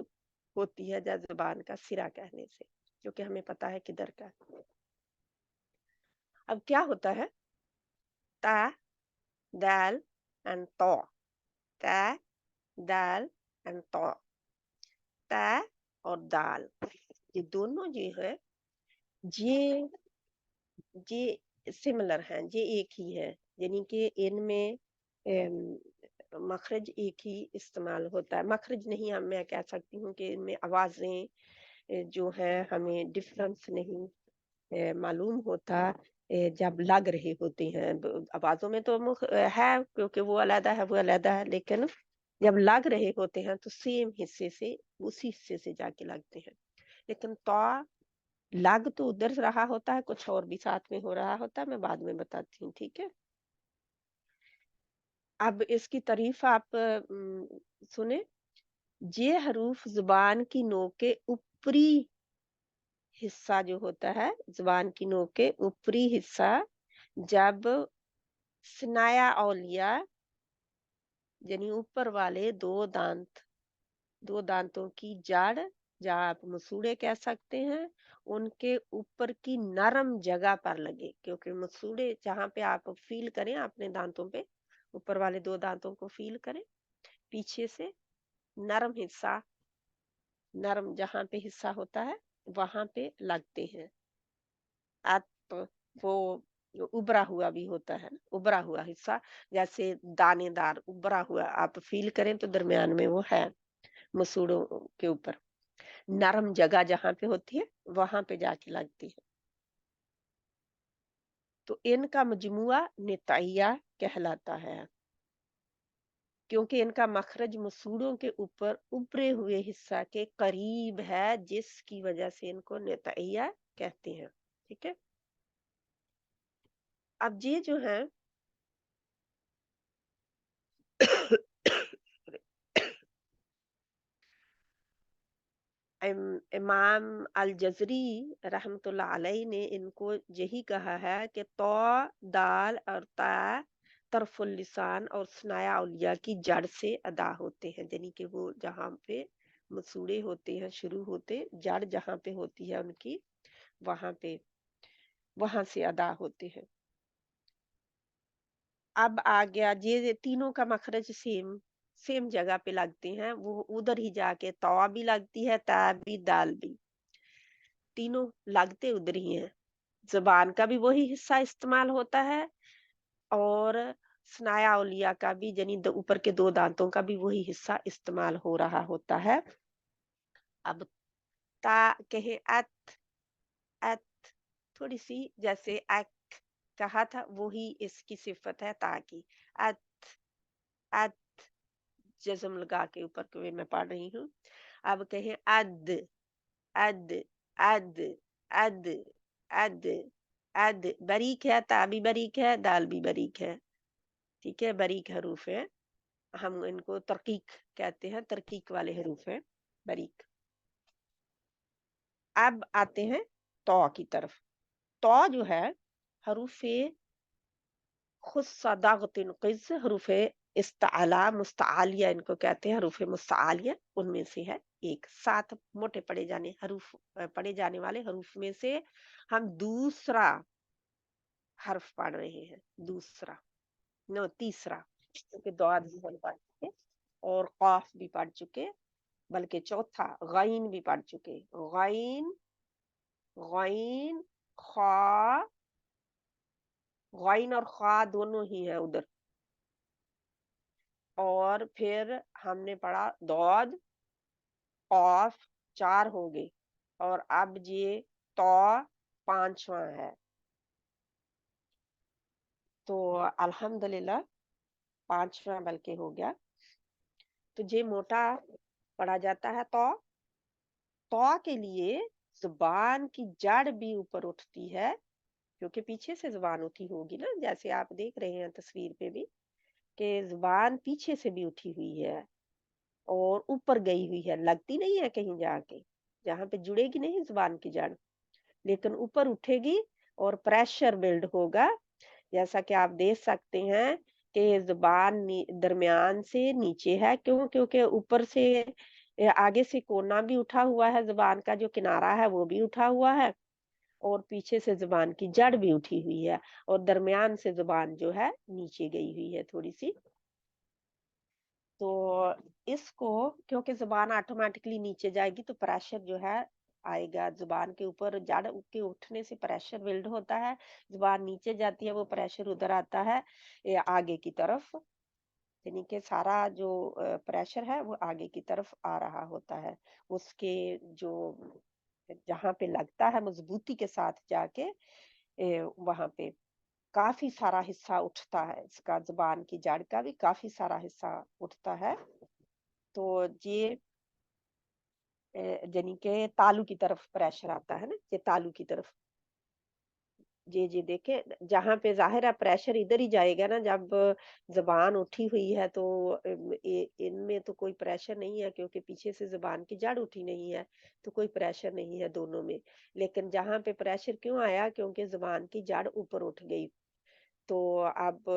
होती है या जुबान का सिरा कहने से, क्योंकि हमें पता है किधर का। अब क्या होता है? ता, दाल एंड तो, ता, दाल एंड तो, ता और दाल, ये दोनों जो है ये सिमिलर हैं, ये एक ही है, यानी कि इनमें मखरज एक ही इस्तेमाल होता है। मखरज नहीं, हम मैं कह सकती हूँ कि इनमें आवाजें जो है हमें डिफरेंस नहीं मालूम होता जब लग रहे होते हैं। आवाजों में तो है, क्योंकि वो अलग है, वो अलग है, लेकिन जब लग रहे होते हैं तो सेम हिस्से से, उसी हिस्से से जाके लगते हैं। लेकिन तो लग तो उधर रहा होता है, कुछ और भी साथ में हो रहा होता है, मैं बाद में बताती हूँ, ठीक है। अब इसकी तारीफ आप सुने। ये हरूफ जुबान की नोक के ऊपरी हिस्सा जो होता है, जुबान की नोक के ऊपरी हिस्सा, जब स्नाया औलिया यानी ऊपर वाले 2 दांतों की जड़, या आप मसूड़े कह सकते हैं, उनके ऊपर की नरम जगह पर लगे, क्योंकि मसूड़े जहां पे आप फील करें अपने दांतों पे, ऊपर वाले 2 दांतों को फील करें, पीछे से नरम हिस्सा, नरम जहां पे हिस्सा होता है वहां पे लगते हैं। आप वो जो उबरा हुआ भी होता है, उबरा हुआ हिस्सा, जैसे दानेदार उबरा हुआ आप फील करें तो दरमियान में वो है, मसूड़ों के ऊपर नरम जगह जहां पे होती है वहां पे जाके लगती है। तो इनका मजमुआ नितइया कहलाता है, क्योंकि इनका मखरज मसूड़ों के ऊपर उभरे हुए हिस्सा के करीब है, जिसकी वजह से इनको नितइया कहते हैं, ठीक है। अब ये जो है इमाम अल जजरी रहमतुल्लाह अलैह ने इनको यही कहा है कि तो, दाल और ता طرف اللسان اور ثنایا اولیاء کی جڑ سے ادا ہوتے ہیں، یعنی کہ وہ جہاں پہ مسوڑے ہوتے ہیں شروع ہوتے، جڑ جہاں پہ ہوتی ہے ان کی وہاں سے ادا ہوتے ہیں۔ اب آ گیا یہ تینوں کا مخرج سیم جگہ پہ لگتے ہیں، وہ ادھر ہی جا کے تو بھی لگتی ہے، تا بھی، دال بھی، تینوں لگتے ادھر ہی ہیں۔ زبان کا بھی وہی حصہ استعمال ہوتا ہے اور ثنایا اولیاء کا بھی، یعنی اوپر کے دو دانتوں کا بھی وہی حصہ استعمال ہو رہا ہوتا ہے۔ اب تا کہے ات تھوڑی سی جیسے ایک کہا تھا وہی اس کی صفت ہے تا کی، ات جزم لگا کے اوپر کے میں پڑھ رہی ہوں۔ اب کہیں اد اد اد اد اد اد، باریک ہے، تا بھی باریک ہے، دال بھی باریک ہے، ٹھیک ہے، باریک حروف ہے، ہم ان کو ترقیق کہتے ہیں، ترقیق والے حروف ہیں، باریک۔ اب آتے ہیں تو کی طرف۔ تو جو ہے حروف خصدغت قز، حروف استعلا مستعالیہ ان کو کہتے ہیں، حروف مستعالیہ ان میں سے ہے ایک، 7 موٹے پڑے جانے والے حروف میں سے ہم دوسرا حرف پڑھ رہے ہیں، تیسرا، کیونکہ ضاد بھی ہم پڑھ چکے اور قاف بھی پڑھ چکے، بلکہ چوتھا غین بھی پڑھ چکے، غین خا، غین اور خا دونوں ہی ہیں ادھر، اور پھر ہم نے پڑھا ضاد، قاف، 4 ہو گئے، اور اب یہ تو 5واں ہے۔ تو الحمدللہ 5واں بلکہ ہو گیا۔ تو یہ موٹا پڑھا جاتا ہے تو کے لیے زبان کی جڑ بھی اوپر اٹھتی ہے، کیونکہ پیچھے سے زبان اٹھی ہوگی نا، جیسے آپ دیکھ رہے ہیں تصویر پہ بھی کہ زبان پیچھے سے بھی اٹھی ہوئی ہے اور اوپر گئی ہوئی ہے، لگتی نہیں ہے کہیں جا کے، جہاں پہ جڑے گی نہیں زبان کی جڑ، لیکن اوپر اٹھے گی اور پریشر بلڈ ہوگا، جیسا کہ آپ دیکھ سکتے ہیں کہ زبان درمیان سے نیچے ہے، کیونکہ اوپر سے آگے سے کونا بھی اٹھا ہوا ہے، زبان کا جو کنارہ ہے وہ بھی اٹھا ہوا ہے، اور پیچھے سے زبان کی جڑ بھی اٹھی ہوئی ہے، اور درمیان سے زبان جو ہے نیچے گئی ہوئی ہے تھوڑی سی۔ تو اس کو کیونکہ زبان آٹومیٹکلی نیچے جائے گی تو پریشر جو ہے آئے گا زبان کے اوپر، جڑ کے اٹھنے سے پریشر بلڈ ہوتا ہے، زبان نیچے جاتی ہے وہ پریشر ادھر آتا ہے آگے کی طرف، یعنی کہ سارا جو پریشر ہے وہ آگے کی طرف آ رہا ہوتا ہے، اس کے جو جہاں پہ لگتا ہے مضبوطی کے ساتھ جا کے وہاں پہ کافی سارا حصہ اٹھتا ہے، اس کا زبان کی جڑ کا بھی کافی سارا حصہ اٹھتا ہے۔ تو یہ یعنی کہ تالو کی طرف پریشر آتا ہے نا، یہ تالو کی طرف، جی دیکھیں جہاں پہ ظاہر ہے پریشر ادھر ہی جائے گا نا، جب زبان اٹھی ہوئی ہے تو ان میں تو کوئی پریشر نہیں ہے، کیونکہ پیچھے سے زبان کی جڑ اٹھی نہیں ہے تو کوئی پریشر نہیں ہے دونوں میں، لیکن جہاں پہ پریشر کیوں آیا، کیونکہ زبان کی جڑ اوپر اٹھ گئی، تو اب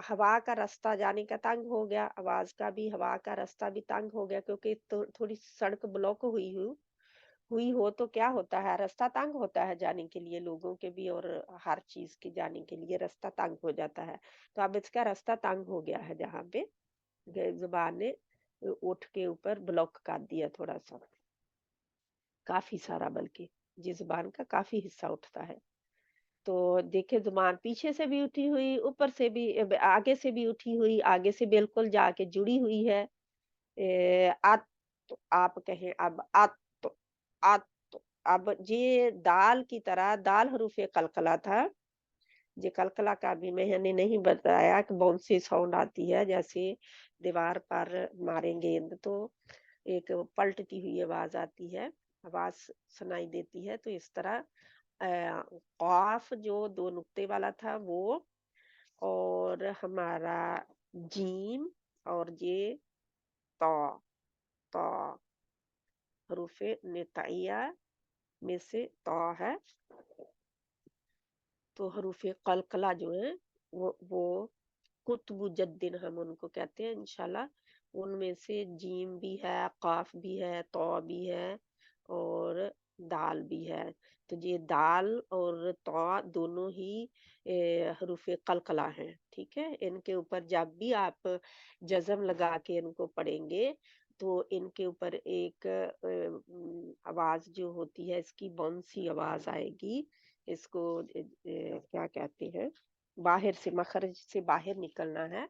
ہوا کا رستہ جانے کا تنگ ہو گیا، آواز کا بھی، ہوا کا رستہ بھی تنگ ہو گیا، کیونکہ تھوڑی سڑک بلاک ہوئی ہو تو کیا ہوتا ہے، رستہ تنگ ہوتا ہے جانے کے لیے، لوگوں کے بھی اور ہر چیز کے جانے کے لیے رستہ تنگ ہو جاتا ہے، تو اب اس کا رستہ تنگ ہو گیا ہے، جہاں پہ زبان نے اٹھ کے اوپر بلاک کر دیا تھوڑا سا، کافی سارا، بلکہ جی زبان کا کافی حصہ اٹھتا ہے۔ تو دیکھیں زبان پیچھے سے بھی اٹھی ہوئی، اوپر سے بھی، آگے سے بھی اٹھی ہوئی، آگے سے بالکل جا کے جڑی ہوئی ہے، آپ کہیں اب اب یہ دال کی طرح، دال حروف قلقلہ تھا، یہ قلقلہ کا بھی میں نے نہیں بتایا کہ باؤنسی ساؤنڈ آتی ہے، جیسے دیوار پر ماریں گیند تو ایک پلٹتی ہوئی آواز آتی ہے، آواز سنائی دیتی ہے، تو اس طرح قاف جو 2 نقطے والا تھا وہ، اور ہمارا جیم، اور یہ تو حروف نطعیہ میں سے تو ہے، تو حروف قلقلہ جو ہیں وہ कुतुबुज्जद्दीन हम उनको कहते हैं इंशाल्लाह। उनमें से जीम भी है, काफ भी है, तौ भी है और दाल भी है। तो ये दाल और तौ दोनों ही हरूफ कलकला हैं, ठीक है। इनके ऊपर जब भी आप जज़म लगा के इनको पढ़ेंगे तो इनके ऊपर एक आवाज जो होती है इसकी बाउंसी आवाज आएगी। इसको क्या कहते हैं, बाहर से मखरज से बाहर निकलना है।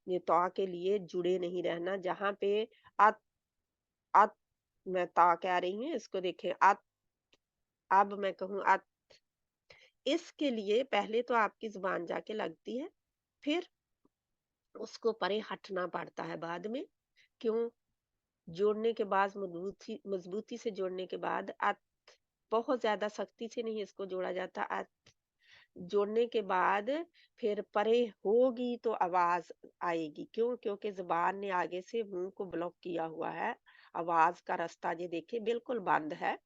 ये तौ के लिए जुड़े नहीं रहना। जहां पे अत अत मैं ता कह रही हूँ, इसको देखें अत, अब मैं कहूँ अत, इसके लिए पहले तो आपकी जुबान जाके लगती है, फिर उसको परे हटना पड़ता है बाद में। क्यों? जोड़ने के बाद मजबूती से जोड़ने के बाद अत, बहुत ज्यादा सख्ती से नहीं इसको जोड़ा जाता। अत जोड़ने के बाद फिर परे होगी तो आवाज आएगी। क्यों? क्योंकि जुबान ने आगे से मुंह को ब्लॉक किया हुआ है, आवाज का रास्ता ये देखिए बिल्कुल बंद है।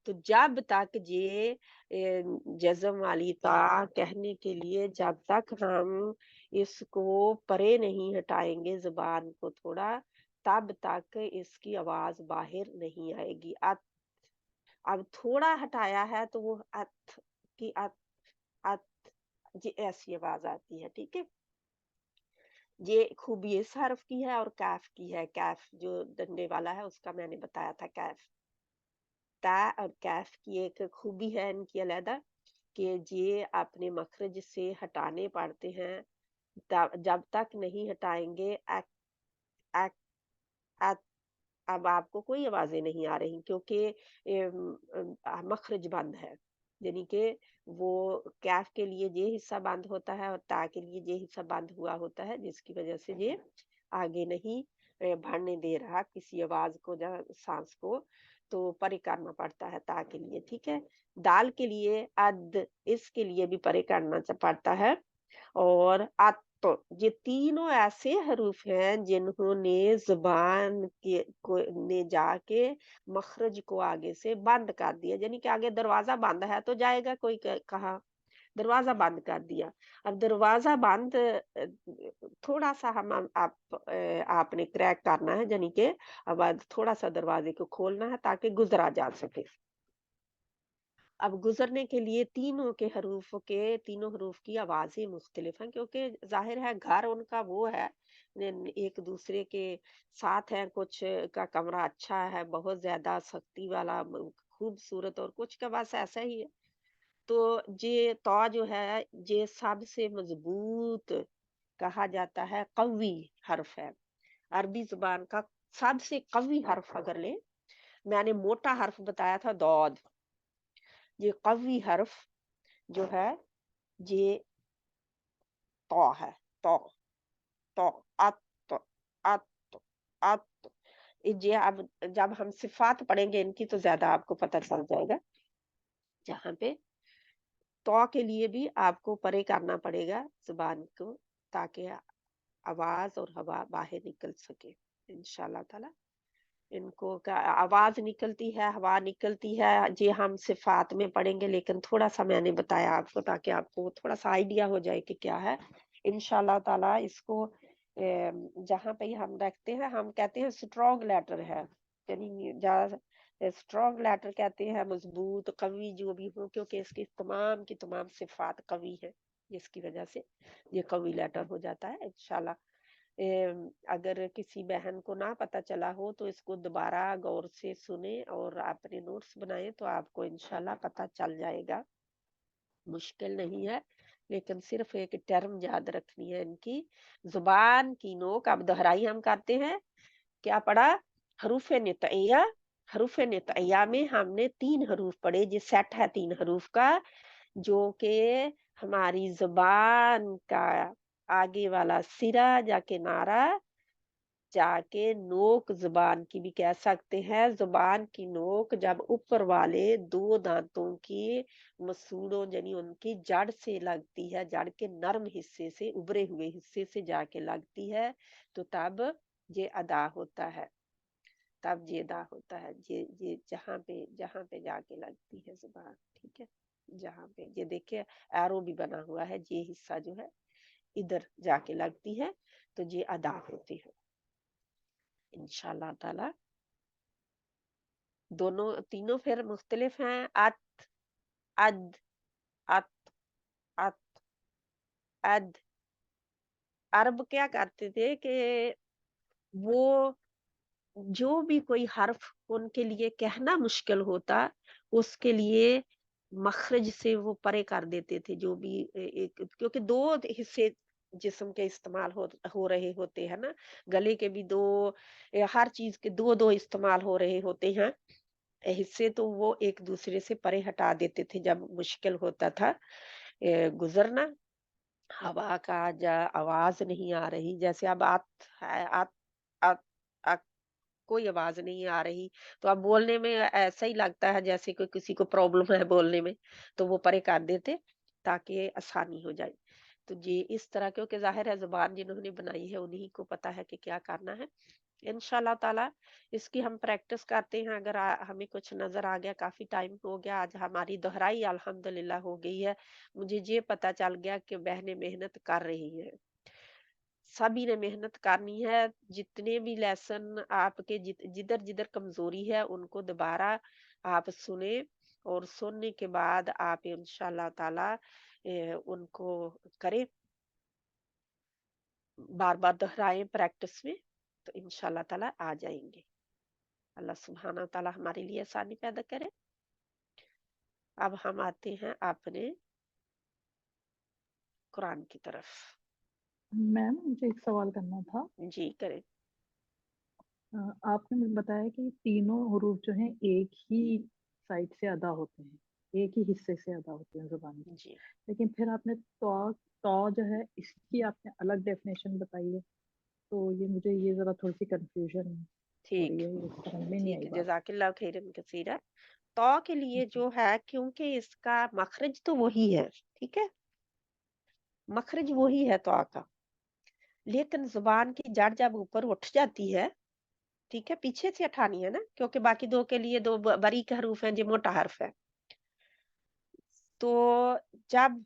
तो जब तक ये जज़म वाली ता कहने के लिए जब तक हम इसको परे नहीं हटाएंगे जुबान को थोड़ा, तब तक इसकी आवाज बाहर नहीं आएगी। अब थोड़ा हटाया है तो वो अत की अत ये ऐसी आवाज आती है, ठीक है। ये खूबी इस हर्फ की है और कैफ की है। कैफ जो डंडे वाला है उसका मैंने बताया था। कैफ, ता और कैफ की एक खूबी है इनकी अलग, कि ये अपने मखरज से हटाने पड़ते हैं। जब तक नहीं हटाएंगे अक, अक, अत, अब आपको कोई आवाजें नहीं आ रही क्योंकि मखरज बंद है। यानी कि वो कैफ के लिए ये हिस्सा बंद होता है और ता के लिए ये हिस्सा बंद हुआ होता है, जिसकी वजह से ये आगे नहीं बढ़ने दे रहा किसी आवाज को या सांस को, तो परे करना पड़ता है ता के लिए, ठीक है। दाल के लिए अद, इसके लिए भी परे करना पड़ता है। और तो ये तीनों ऐसे हरूफ हैं जिन्होंने जुबान के को ने जाके मखरज को आगे से बंद कर दिया। यानी कि आगे दरवाजा बंद है तो जाएगा कोई कहा, दरवाजा बंद कर दिया। अब दरवाजा बंद थोड़ा सा आपने क्रैक करना है, यानी कि अब थोड़ा सा दरवाजे को खोलना है ताकि गुजरा जा सके। अब गुजरने के लिए तीनों हरूफ की आवाजें मुख्तलिफ हैं, क्योंकि जाहिर है घर उनका वो है, एक दूसरे के साथ है। कुछ का कमरा अच्छा है, बहुत ज्यादा सख्ती वाला खूबसूरत, और कुछ का बस ऐसा ही है। तो ये तौ जो है ये सबसे मजबूत कहा जाता है, कवी हर्फ है। अरबी जुबान का सबसे कवी हर्फ अगर ले, मैंने मोटा हर्फ बताया था दौद, ये कवी हर्फ जो है ये तौ है। तौ, तौ, अत, अत, अत। ये अब जब हम सिफात पढ़ेंगे इनकी तो ज्यादा आपको पता चल जाएगा। जहाँ पे तौ के लिए भी आपको परे करना पड़ेगा जुबान को, ताकि आवाज और हवा बाहर निकल सके इंशाल्लाह ताला। इनको का आवाज निकलती है, हवा निकलती है, ये हम सिफात में पढ़ेंगे, लेकिन थोड़ा सा मैंने बताया आपको ताकि आपको थोड़ा सा आइडिया हो जाए कि क्या है। इंशाल्लाह ताला इसको जहाँ पे हम रखते हैं, हम कहते हैं स्ट्रॉन्ग लेटर है, यानी स्ट्रॉन्ग लेटर कहते हैं, मजबूत कवी जो भी हो, क्योंकि इसकी तमाम की तमाम सिफात कवी है, जिसकी वजह से ये कवी लेटर हो जाता है इंशाल्लाह। अगर किसी बहन को ना पता चला हो तो इसको दोबारा गौर से सुने और अपने नोट्स बनाए तो आपको इंशाल्लाह पता चल जाएगा। मुश्किल नहीं है, लेकिन सिर्फ एक टर्म याद रखनी है इनकी। जुबान की नोक, अब दोहराई हम करते हैं। क्या पढ़ा? हरूफ नितइया। हरूफ नितइया में हमने 3 हरूफ पढ़े, जो सेट है 3 हरूफ का, जो कि हमारी जुबान का आगे वाला सिरा या किनारा जाके नोक, जुबान की भी कह सकते हैं। जुबान की नोक जब ऊपर वाले 2 दांतों की मसूड़ों यानी उनकी जड़ से लगती है, जड़ के नरम हिस्से से, उभरे हुए हिस्से से जाके लगती है, तो तब ये अदा होता है। तब ये अदा होता है। ये जहाँ पे जाके लगती है जुबान, ठीक है। जहाँ पे ये देखिए एरो भी बना हुआ है, ये हिस्सा जो है इधर जाके लगती है तो ये अदा होती है इंशाल्लाह ताला। दोनों तीनों फिर मुख्तलिफ हैं। अत, अद, अत, अत, अद। अरब क्या करते थे कि वो जो भी कोई हर्फ उनके लिए कहना मुश्किल होता, उसके लिए मखरज से वो परे कर देते थे। जो भी एक, क्योंकि दो हिस्से जिस्म के इस्तेमाल हो रहे होते हैं ना, गले के भी दो, हर चीज के दो दो इस्तेमाल हो रहे होते हैं हिस्से, तो वो एक दूसरे से परे हटा देते थे जब मुश्किल होता था गुजरना। हवा का आवाज नहीं आ रही, जैसे अब आत है, आत, कोई आवाज नहीं आ रही, तो अब बोलने में ऐसा ही लगता है जैसे कोई किसी को प्रॉब्लम है बोलने में, तो वो परे कर देते ताकि आसानी हो जाए। तो ये इस तरह, क्योंकि जाहिर है जुबान जिन्होंने बनाई है उन्हीं को पता है कि क्या करना है। इंशाल्लाह ताला इसकी हम प्रैक्टिस करते हैं। अगर हमें कुछ नजर आ गया, काफी टाइम हो गया, आज हमारी दोहराई अल्हम्दुलिल्लाह हो गई है, मुझे ये पता चल गया कि बहनें मेहनत कर रही हैं, सभी ने मेहनत करनी है। जितने भी लेसन आपके जिधर जिधर कमजोरी है उनको दोबारा आप सुने, और सुनने के बाद आप इंशाल्लाह ताला उनको करें, बार बार दोहराएं प्रैक्टिस में, तो इंशाल्लाह ताला आ जाएंगे। अल्लाह सुब्हाना ताला हमारे लिए आसानी पैदा करे। अब हम आते हैं अपने कुरान की तरफ। मैम मुझे एक सवाल करना था। जी करें। आपने मुझे बताया कि तीनों हुरूफ जो हैं एक ही साइड से अदा होते हैं, एक ही हिस्से से अदा होते हैं जुबान के, जी लेकिन फिर आपने तो जो है इसकी आपने अलग डेफिनेशन बताई है, तो ये मुझे ये जरा थोड़ी सी कंफ्यूजन हो ठीक रही है, ये समझ में नहीं आई ठीक है, बात। जज़ाकिल्लाह खैरन कसीरा। तो के लिए जो है, क्योंकि इसका मखरज तो वही है, ठीक है, मखरज वही है तो का, लेकिन जुबान की जड़ जब ऊपर उठ जाती है, ठीक है, पीछे से उठानी है ना, क्योंकि बाकी दो के लिए दो बारीक हरूफ हैं, जो मोटा हर्फ है। तो जब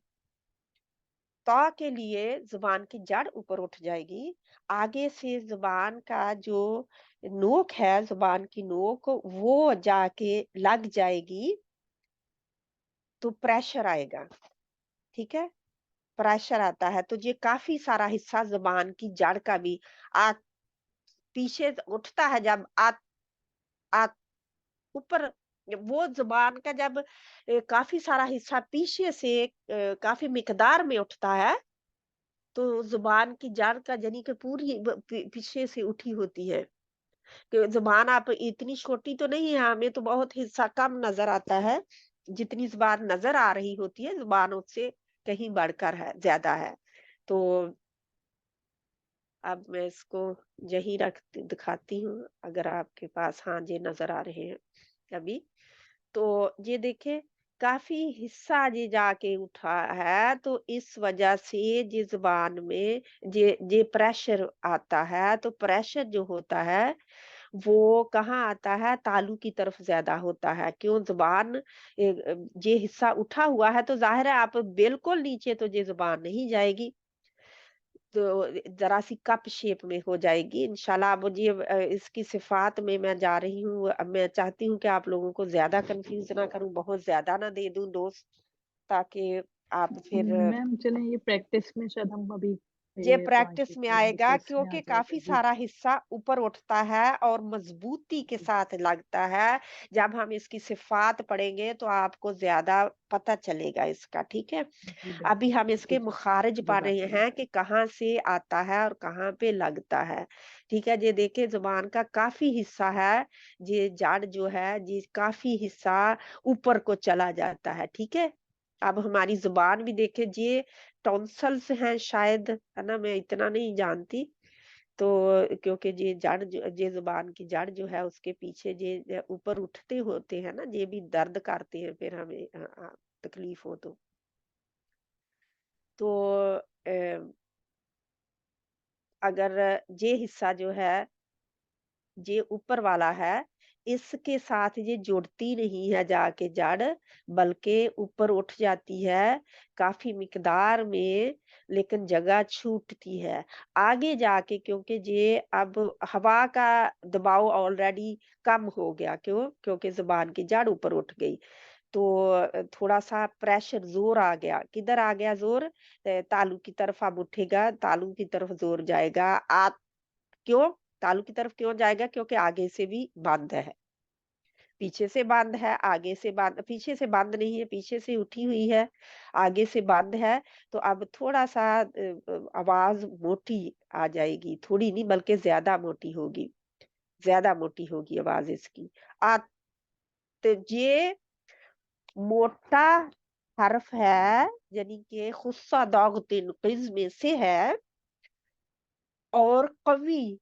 तो के लिए जुबान की जड़ ऊपर उठ जाएगी, आगे से जुबान का जो नोक है, जुबान की नोक वो जाके लग जाएगी, तो प्रेशर आएगा, ठीक है, प्रेशर आता है, तो ये काफी सारा हिस्सा जुबान की जड़ का भी आ पीछे उठता है। जब आ ऊपर वो जुबान का जब काफी सारा हिस्सा पीछे से काफी मिकदार में उठता है, तो जुबान की जड़ का यानी कि पूरी पीछे से उठी होती है। कि जुबान आप इतनी छोटी तो नहीं है, हमें तो बहुत हिस्सा कम नजर आता है, जितनी जुबान नजर आ रही होती है जुबान उससे कहीं बढ़कर है, ज्यादा है। तो अब मैं इसको यही दिखाती हूँ, अगर आपके पास, हाँ ये नजर आ रहे हैं अभी, तो ये देखे काफी हिस्सा ये जाके उठा है, तो इस वजह से ये जुबान में ये प्रेशर आता है, तो प्रेशर जो होता है वो कहाँ आता है, तालू की तरफ ज्यादा होता है। क्यों, जुबान ये हिस्सा उठा हुआ है, तो जाहिर है आप बिल्कुल नीचे तो ये जुबान नहीं जाएगी, तो जरा सी कप शेप में हो जाएगी इंशाल्लाह। अब ये इसकी सिफात में मैं जा रही हूँ, अब मैं चाहती हूँ कि आप लोगों को ज्यादा कंफ्यूज ना करूँ, बहुत ज्यादा ना दे दूं डोज, ताकि आप फिर मैम चलें ये प्रैक्टिस में शायद हम अभी ये ये पॉइंट प्रैक्टिस में के आएगा, बेसिस में आ क्योंकि जाएगा काफी जी। सारा हिस्सा ऊपर उठता है और मजबूती के जी साथ लगता है। जब हम इसकी सिफात पढ़ेंगे तो आपको ज्यादा पता चलेगा इसका, ठीक है। जी अभी बिल्कुल हम जी इसके जी मुखारिज पढ़ रहे जज़ाकल्लाह। हैं कि कहाँ से आता है और कहाँ पे लगता है, ठीक है। ये देखिए जुबान का काफी हिस्सा है, ये जड़ जो है ये काफी हिस्सा ऊपर को चला जाता है, ठीक है। अब हमारी जुबान भी देखे, ये टॉन्सल्स हैं शायद, है ना, मैं इतना नहीं जानती। तो क्योंकि ये जड़ ये जुबान की जड़ जो है उसके पीछे ये ऊपर उठते होते हैं ना, ये भी दर्द करते हैं फिर हमें तकलीफ हो तो अगर ये हिस्सा जो है ये ऊपर वाला है, इसके साथ ये जुड़ती नहीं है जाके जड़, बल्कि ऊपर उठ जाती है काफी मिकदार में, लेकिन जगह छूटती है आगे जाके, क्योंकि ये अब हवा का दबाव ऑलरेडी कम हो गया। क्यों? क्योंकि जुबान की जड़ ऊपर उठ गई, तो थोड़ा सा प्रेशर जोर आ गया। किधर आ गया जोर? तालू की तरफ अब उठेगा, तालू की तरफ जोर जाएगा। क्यों तालू की तरफ क्यों जाएगा? क्योंकि आगे से भी बंद है, पीछे से बंद है, आगे से बंद, पीछे से बंद नहीं है, पीछे से उठी हुई है, आगे से बंद है। तो अब थोड़ा सा आवाज मोटी आ जाएगी, थोड़ी नहीं बल्कि ज्यादा मोटी होगी, ज्यादा मोटी होगी आवाज इसकी। आ तो ये मोटा हर्फ है, यानी कि खुस्सा दागतिन क़िज़ में से है, और कवी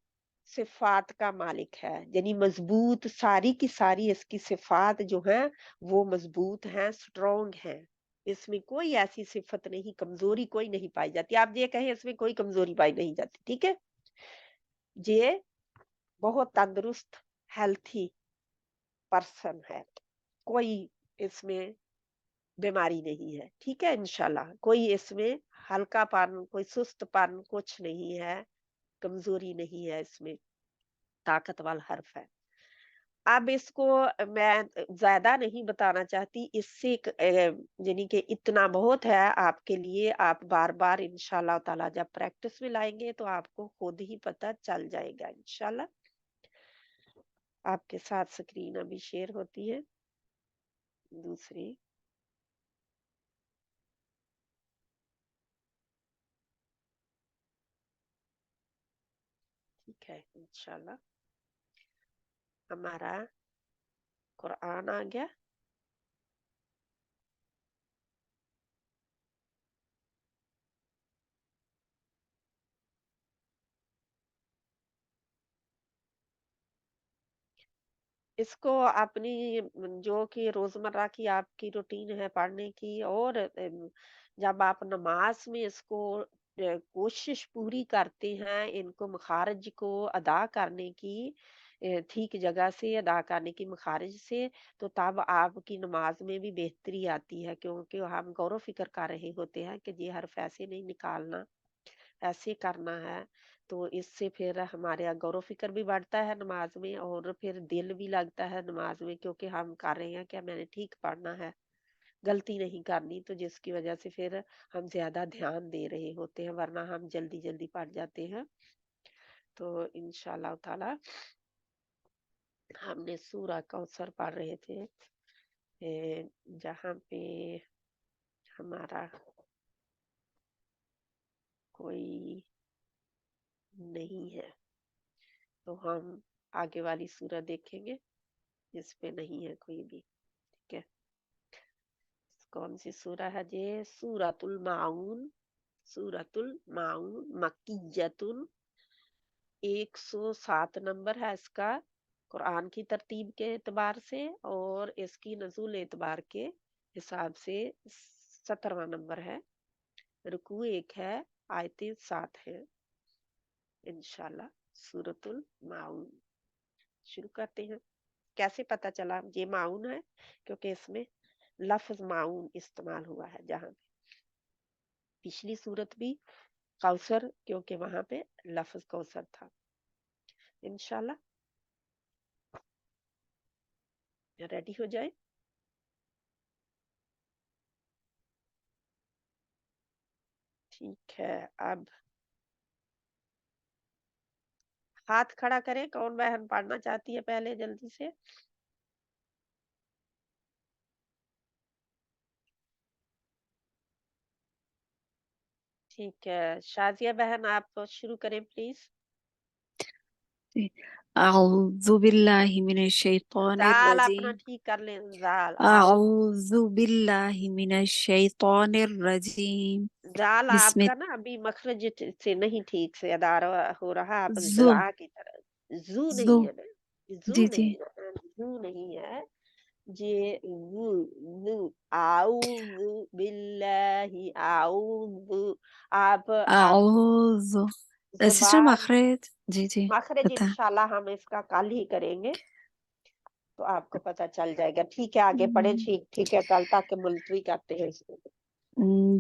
सिफात का मालिक है, यानी मजबूत, सारी की सारी इसकी सिफात जो है वो मजबूत हैं, स्ट्रॉन्ग हैं। इसमें कोई ऐसी सिफत नहीं, कमजोरी कोई नहीं पाई जाती। आप ये कहें इसमें कोई कमजोरी पाई नहीं जाती, ठीक है। ये बहुत तंदुरुस्त, हेल्थी पर्सन है, कोई इसमें बीमारी नहीं है, ठीक है। इंशाल्लाह कोई इसमें हल्कापन, कोई सुस्तपन कुछ नहीं है, कमजोरी नहीं है इसमें, ताकत वाला हर्फ है। अब इसको मैं ज्यादा नहीं बताना चाहती, इससे यानी कि इतना बहुत है आपके लिए। आप बार बार इंशाल्लाह ताला जब प्रैक्टिस में लाएंगे तो आपको खुद ही पता चल जाएगा इंशाल्लाह। आपके साथ स्क्रीन अभी शेयर होती है दूसरी। ठीक है, इंशाल्लाह हमारा कुरान आ गया। इसको अपनी जो कि रोजमर्रा की आपकी रूटीन है पढ़ने की, और जब आप नमाज में इसको कोशिश पूरी करते हैं इनको मखारज को अदा करने की, ठीक जगह से अदा करने की मखारज से, तो तब आपकी नमाज में भी बेहतरी आती है, क्योंकि हम गौर फिक्र कर रहे होते हैं कि ये हर्फ ऐसे नहीं निकालना, ऐसे करना है। तो इससे फिर हमारे गौर फिक्र भी बढ़ता है नमाज में, और फिर दिल भी लगता है नमाज में, क्योंकि हम कर रहे हैं कि मैंने ठीक पढ़ना है, गलती नहीं करनी। तो जिसकी वजह से फिर हम ज्यादा ध्यान दे रहे होते हैं, वरना हम जल्दी जल्दी पढ़ जाते हैं। तो इंशाल्लाह ताला हमने सूरा कौसर पढ़ रहे थे, जहाँ पे हमारा कोई नहीं है, तो हम आगे वाली सूरा देखेंगे जिस पे नहीं है कोई भी, ठीक है। कौन सी सूरा है ये? सूरतुल माऊन। सूरतुल माऊन मक्कियतुन, 107 नंबर है इसका कुरान की तरतीब के एतबार से, और इसकी नज़ुल एतबार के हिसाब से 17वां नंबर है। रुकू 1 है, आयतें 7 है। इंशाल्लाह सूरतुल माऊन शुरू करते हैं। कैसे पता चला ये माऊन है? क्योंकि इसमें लफ्ज माऊन इस्तेमाल हुआ है, जहां पे पिछली सूरत भी कौसर, क्योंकि वहां पे लफ्ज कौसर था। इंशाल्लाह रेडी हो जाए। ठीक है, अब हाथ खड़ा करें, कौन बहन पढ़ना चाहती है पहले जल्दी से। ठीक है, शाजिया बहन आप शुरू करें प्लीज। अऊज़ु बिल्लाहि मिनश शैतानिर जाल अपना रजीम। ठीक कर लें, जाल अऊज़ु बिल्लाहि मिनश शैतानिर रजीम। जाल बिस्मिल आपका ना अभी मखरज से नहीं ठीक से अदा हो रहा, आप जु जा की तरह। जू जु नहीं है ना, जू जी जी नहीं है, जू नहीं है, ये वू वू आऊज़ु बिल्लाहि आऊज़ु। आप अऊज़ु सिस्टर जुबान मखरज जी जी मखरज बता इंशाल्लाह हम इसका कल ही करेंगे। تو آپ کو پتہ چل جائے گا. ٹھیک ہے آگے پڑھیں. ٹھیک ہے کل تک ملتوی کرتے ہیں اس کو.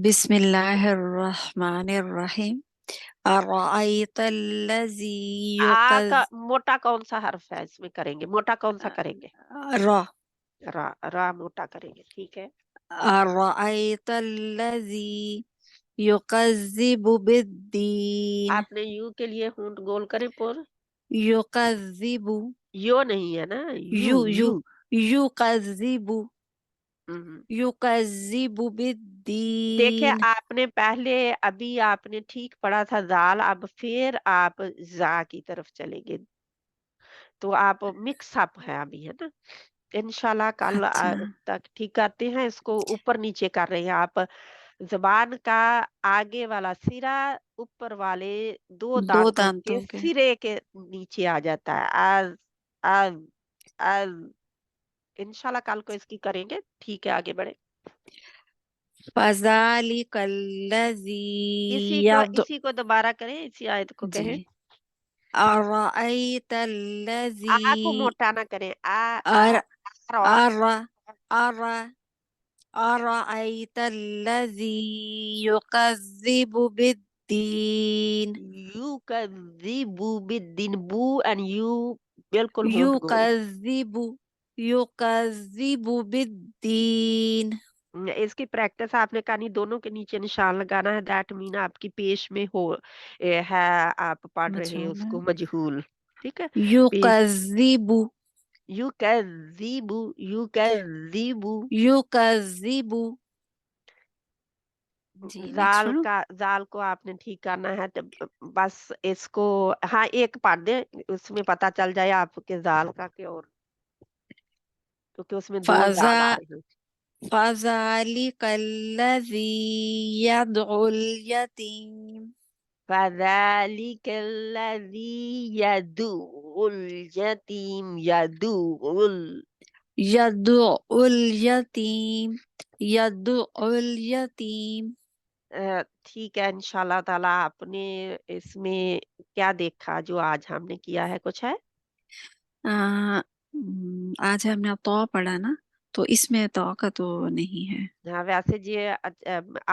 بسم اللہ الرحمن الرحیم. ارأیت الذی آ کا موٹا کون سا حرف ہے اس میں کریں گے؟ موٹا کون سا کریں گے؟ را. را موٹا کریں گے. ٹھیک ہے. ارأیت الذی یکذب بالدین. آپ نے یو کے لیے ہونٹ گول کریں پر. یکذب. یو نہیں ہے نا. You you یکذب. یکذب دیکھیں بالدین. آپ نے پہلے ابھی آپ نے ٹھیک پڑھا تھا زال، اب پھر آپ زا کی طرف چلیں گے تو آپ مکس اپ ہے ابھی، ہے نا. انشاءاللہ کل اچھا. تک ٹھیک کرتے ہیں. اس کو اوپر نیچے کر رہے ہیں آپ. زبان کا آگے والا سرا اوپر والے دو دانتوں کے دانتوں کے. سرے کے نیچے آ جاتا ہے. از از از. انشاءاللہ کل کو اس کی کریں گے. ٹھیک ہے آگے بڑھے. فذلک الذی اسی کو دوبارہ کریں. اسی آیت کو جی. کہیں. ارأیت آ کو الذی موٹا نہ کریں. ار ار ارأیت الذی یکذب بالدین. یو کذبو بالدین. بو اینڈ یو بالکل ہونٹ گول. یکذب بالدین. اس کی پریکٹس آپ نے کرنی. دونوں کے نیچے نشان لگانا ہے. دیٹ مین آپ کی پیش میں ہو ہے، آپ پڑھ رہے ہیں اس کو مجہول. ٹھیک ہے. یکذب یو کذبو یو کذبو. یکذب. جی نیکسٹ پڑھو. زال کو آپ نے ٹھیک کرنا ہے. بس اس کو ہاں ایک پڑھ دیں، اس میں پتہ چل جائے آپ کے زال کا کہ اور، کیونکہ اس میں دو زال آ رہے ہیں. فذلک الذی یدعو الیتیم. فذلک الذی یدعو الیتیم. یدعو الیتیم. یدعو الیتیم. ٹھیک ہے. انشاءاللہ تعالی آپ نے اس میں کیا دیکھا جو آج ہم نے کیا ہے؟ کچھ ہے؟ آج ہم نے تو پڑھا نا، تو اس میں تو کا تو نہیں ہے. ہاں ویسے یہ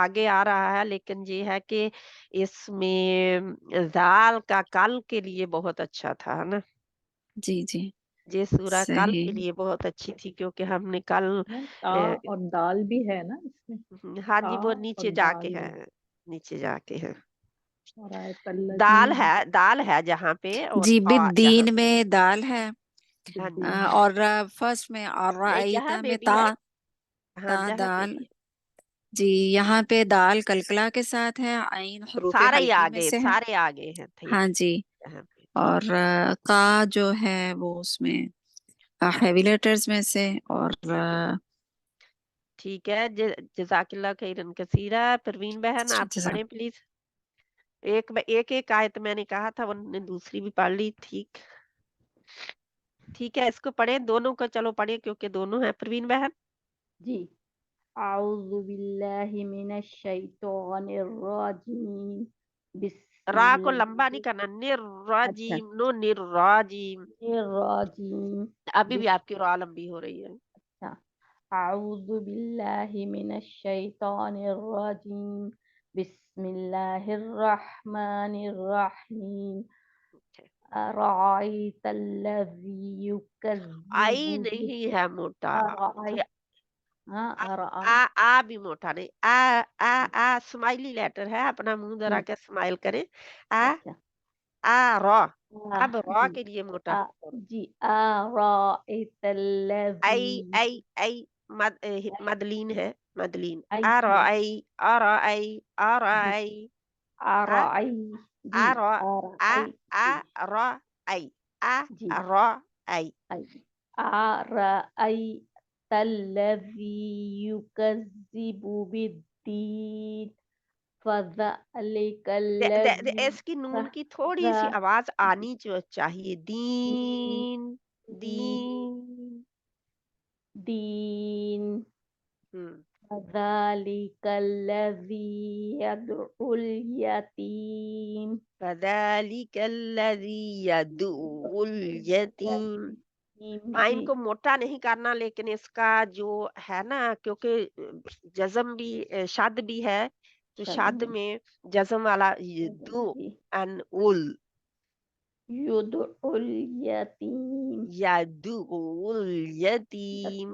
آگے آ رہا ہے، لیکن یہ ہے کہ اس میں زال کا کل کے لیے بہت اچھا تھا، ہے نا. جی جی یہ سورہ کل کے صحیح. لیے بہت اچھی تھی، کیونکہ ہم نے کل تا اور دال بھی ہے نا اس میں. ہاں جی تا وہ اور نیچے جا کے دال ہے. نیچے جا کے ہے. اور آیت اللہ دال ہے جہاں پہ، اور جی جہاں بالدین میں دال ہے، ہاں جی اور فرسٹ میں اور نہیں رأیتا جہاں میں بھی تا ہے. ہاں تا جہاں پہ دال. بھی ہے. جی یہاں پہ دال کلکلا کے ساتھ ہے، عین حروف سارے ہی حلقی میں آگے، سے ہے. سارے آگے ہیں تھے ہاں جی. یہاں پہ. اور کا جو ہے وہ اس میں ہیوی لیٹرز میں سے. اور ٹھیک ہے. جزاک اللہ خیرن کثیرہ. پروین بہن آپ پڑھیں پلیز. ایک آیت میں نے کہا تھا، انہوں نے دوسری بھی پڑھ لی. ٹھیک ہے اس کو پڑھیں دونوں کو. چلو پڑھیں کیونکہ دونوں ہیں. پروین بہن. جی. اعوذ باللہ من الشیطان الرجیم. بسم را کو اللہ لمبا نہیں کرنا. اچھا نراجیم نو نراجیم. الرجیم. ابھی بھی آپ کی را لمبی ہو رہی ہے. اچھا. اعوذ باللہ من الشیطان الرجیم. بسم اللہ الرحمن الرحیم. رأیت الذی یکذب آئی نہیں ہے موٹا. آ بھی موٹا نہیں. آ سمائلی لیٹر ہے. اپنا منہ درا کے اسمائل کریں. را. اب را کے لیے موٹا. جی. رأیت الذی. ای مدلین ہے. مدلین. آرائی آرائی آرائی آرائی. آرائی جی. آرائی. رأیت الذی یکذب بالدین. فذلک الذی. اس کی نون کی تھوڑی سی آواز آنی چاہیے. دین دین دین. فذلک الذی یدعو الیتیم. فذلک الذی یدعو الیتیم. आइन जी को मोटा नहीं करना, लेकिन इसका जो है ना, क्योंकि जज़म भी शद भी है, तो शद शद में जज़म वाला दो जी एंड उल, युदउल यतीम यदुल यतीम,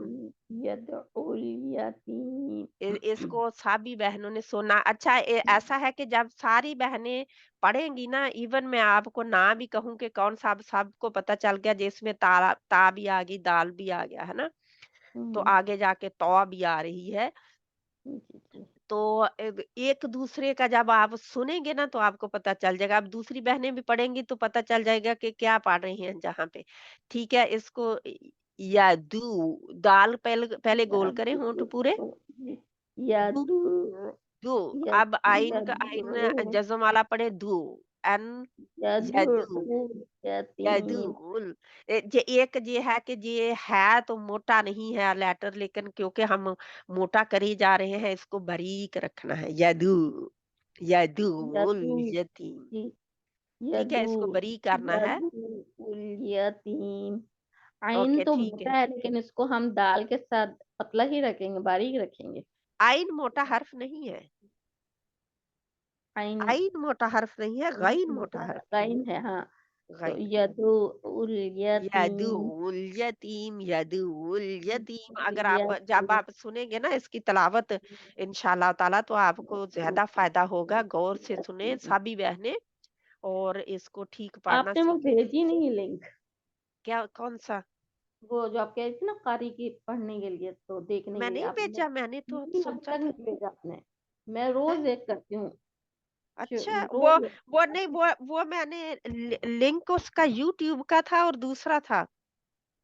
यदउल यतीम इसको सभी बहनों ने सुना। अच्छा, ऐसा है कि जब सारी बहनें पढ़ेंगी ना, इवन मैं आपको ना भी कहूं कि कौन सा, अब सबको पता चल गया, जिसमें ता भी आ गई, दाल भी आ गया है ना, तो आगे जाके तौ भी आ रही है। जी जी तो एक दूसरे का जब आप सुनेंगे ना, तो आपको पता चल जाएगा। अब दूसरी बहनें भी पढ़ेंगी तो पता चल जाएगा कि क्या पढ़ रही हैं जहाँ पे। ठीक है, इसको यादू, दाल पहले पहले गोल करें होंठ पूरे, दू यदु दू। अब आइन का, आइन जज़म वाला पढ़े दू, एन यदू, यदुल यतीम यदूल। जे एक जे है कि जे है तो मोटा नहीं है लेटर, लेकिन क्योंकि हम मोटा करे जा रहे हैं, इसको बारीक रखना है। यदू, यदूल यदु यतीम। जी ठीक है, यदु इसको बारीक करना है। यदुल यतीम। आइन ओके, तो ठीक है। मोटा है, लेकिन इसको हम दाल के साथ पतला ही रखेंगे, बारीक रखेंगे। आइन मोटा हर्फ नहीं है, आइन आइन मोटा हर्फ नहीं है, गैन मोटा हर्फ है, गाइन है, हाँ। तो गैन। यदुल यतीम यदूल यतीम, यदूल यतीम। अगर आप जब यदुल आप सुनेंगे ना इसकी तलावत, इंशाल्लाह ताला, तो आपको ज्यादा फायदा होगा। गौर से सुने यतीम। सभी बहनें, और इसको ठीक पढ़ना आपने वो सीखें। भेजी नहीं लिंक, क्या, कौन सा? वो जो आप कह रही थी ना कारी की पढ़ने के लिए, तो देखने मैं के लिए नहीं आपने भेजा, मैंने तो नहीं, अभी सोचा तक था। नहीं भेजा आपने। मैं है? रोज एक करती हूँ, अच्छा, रोज एक वो नहीं, वो मैंने लिंक उसका यूट्यूब का था और दूसरा था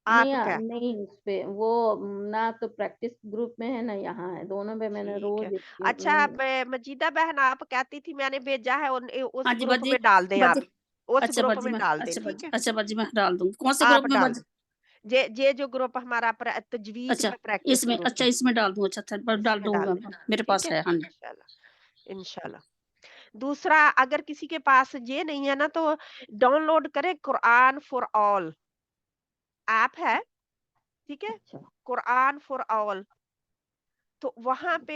नहीं आपका। नहीं उस पे वो ना तो प्रैक्टिस ग्रुप में है ना यहाँ है, दोनों पे मैंने ठीक है। रोज अच्छा, मजीदा बहन आप कहती थी मैंने भेजा है, उस हाँ जी ग्रुप बाजी, में डाल दें बाजी। आप, उस अच्छा ग्रुप बाजी, में मैं डाल दें, अच्छा ठीक बाजी, है। अच्छा बाजी मैं डाल दूंगी। कौन से ग्रुप आप में डाल बाजी? दें, जे जो ग्रुप हमारा तजवीद अच्छा का प्रैक्टिस इसमें, ग्रुप अच्छा है, इसमें डाल दूं। अच्छा अच्छा डाल इसमें दूंगा, डाल दें, मेरे ठीक पास है, है। हाँ जी। इंशाल्लाह, इंशाल्लाह। दूसरा, अगर किसी के पास ये नहीं है ना, तो डाउनलोड करें कुरान फॉर ऑल, ऐप है, ठीक है, अच्छा कुरान फॉर ऑल। तो वहां पे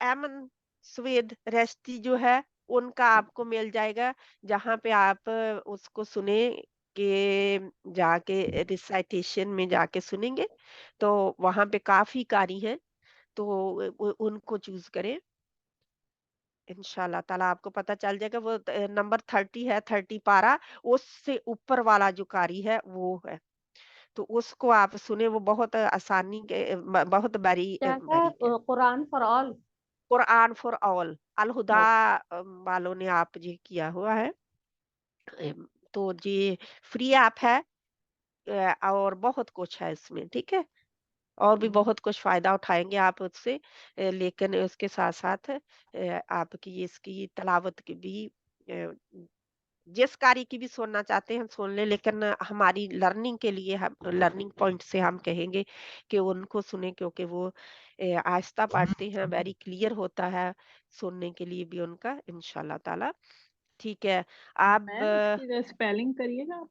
एमन स्वेद रेस्टी जो है, उनका आपको मिल जाएगा, जहां पे आप उसको सुने के जाके रिसाइटेशन में जाके सुनेंगे, तो वहां पे काफी कारी हैं, तो उनको चूज करें। इंशाल्लाह ताला आपको पता चल जाएगा। वो नंबर 30 है, 30 पारा, उससे ऊपर वाला जो कारी है वो है, तो उसको आप सुने, वो बहुत आसानी के बहुत क्या क्या है? बारीक है। Quran for all. Quran for all, Al Huda वालों ने आप ये किया हुआ है। तो ये फ्री ऐप है, और बहुत कुछ है इसमें, ठीक है, और भी बहुत कुछ फायदा उठाएंगे आप उससे। लेकिन उसके साथ साथ आपकी इसकी तलावत की भी, अ, जिस कार्य की भी सुनना चाहते हैं हम सुन ले, लेकिन हमारी लर्निंग के लिए, हम लर्निंग पॉइंट से हम कहेंगे कि उनको सुने, क्योंकि वो आहिस्ता पढ़ते हैं, वेरी क्लियर होता है सुनने के लिए भी उनका, इंशाल्लाह ताला। ठीक है। अब मैम इसकी स्पेलिंग करिएगा आप,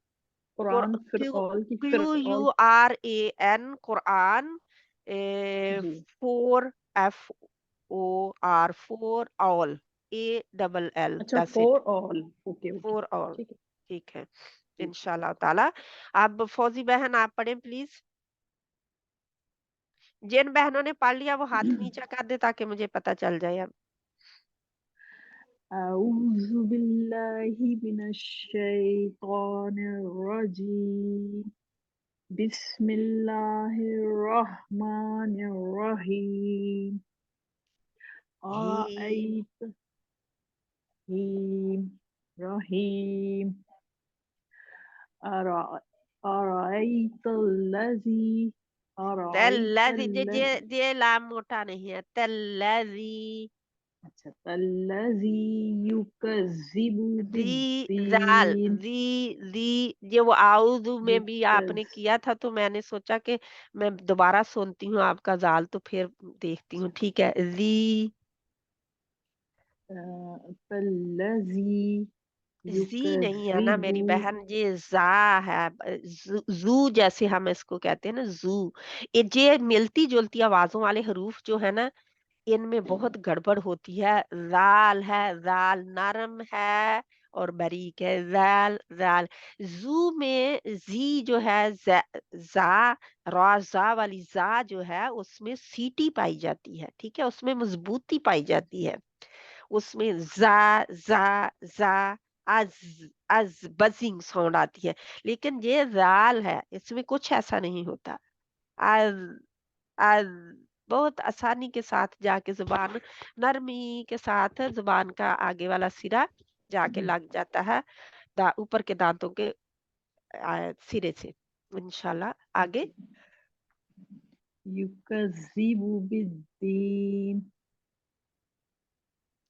कुरान फिर क्यू ऑल की, फिर Q U all. R A N Quran, G 4 F O R, 4 all, A double L, अच्छा, that's for it, all, okay okay, 4 all, ठीक है ठीक है, जी। इंशाल्लाह ताला। अब फौजी बहन आप पढ़ें प्लीज। जिन बहनों ने पढ़ लिया वो हाथ नीचा कर दे, ताकि मुझे पता चल जाए। अब अऊज़ु बिल्लाहि मिनश शैतानिर रजीम, बिस्मिल्लाहिर रहमानिर रहीम, ही अराअयत हीम रहीम, अरा अराअयतल्लज़ी तल्लज़ी, अराअयतल्लज़ी, जे लाम मोटा नहीं है, तल्लज़ी, अच्छा, तल्लज़ी युकज़्ज़िबु जाल, बिद्दीन, ये वो आउज़ु में भी आपने युकज़ किया था, तो मैंने सोचा कि मैं दोबारा सुनती हूँ आपका जाल, तो फिर देखती हूँ, ठीक है। जी तल्लज़ी जी नहीं है ना मेरी युकज़िबु बहन, ये जा है, जू जैसे हम इसको कहते हैं ना, जू। ये मिलती जुलती आवाजों वाले हरूफ जो है ना, इनमें बहुत गड़बड़ होती है। जाल है, जाल नरम है और बारीक है, जाल जाल। जू में जी जो है, जा जा वाली जा जो है, उसमें सीटी पाई जाती है, ठीक है, उसमें मजबूती पाई जाती है। उसमें जा अज बजिंग साउंड आती है। लेकिन ये जाल है, इसमें कुछ ऐसा नहीं होता। अज अज बहुत आसानी के साथ जाके जुबान, नरमी के साथ जुबान का आगे वाला सिरा जाके लग जाता है ऊपर के दांतों के सिरे से। इंशाल्लाह आगे। युकज़िबु बिद्दीन।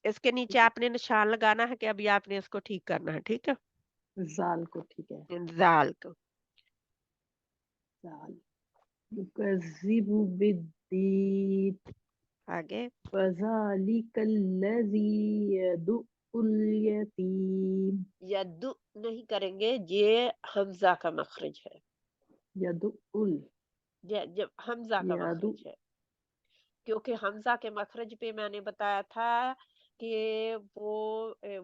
इसके नीचे आपने निशान लगाना है कि अभी आपने इसको ठीक करना है, ठीक है, जाल को, ठीक है, जाल को। जाल। युकज़िबु बिद्दीन आगे फ़ज़ालिकल्लज़ी यदुउल यतीम। यदु नहीं करेंगे, ये हमजा का मखरज है। यदुउल, जब हमजा का यदु, मखरज है, क्योंकि हमजा के मखरज पे मैंने बताया था कि वो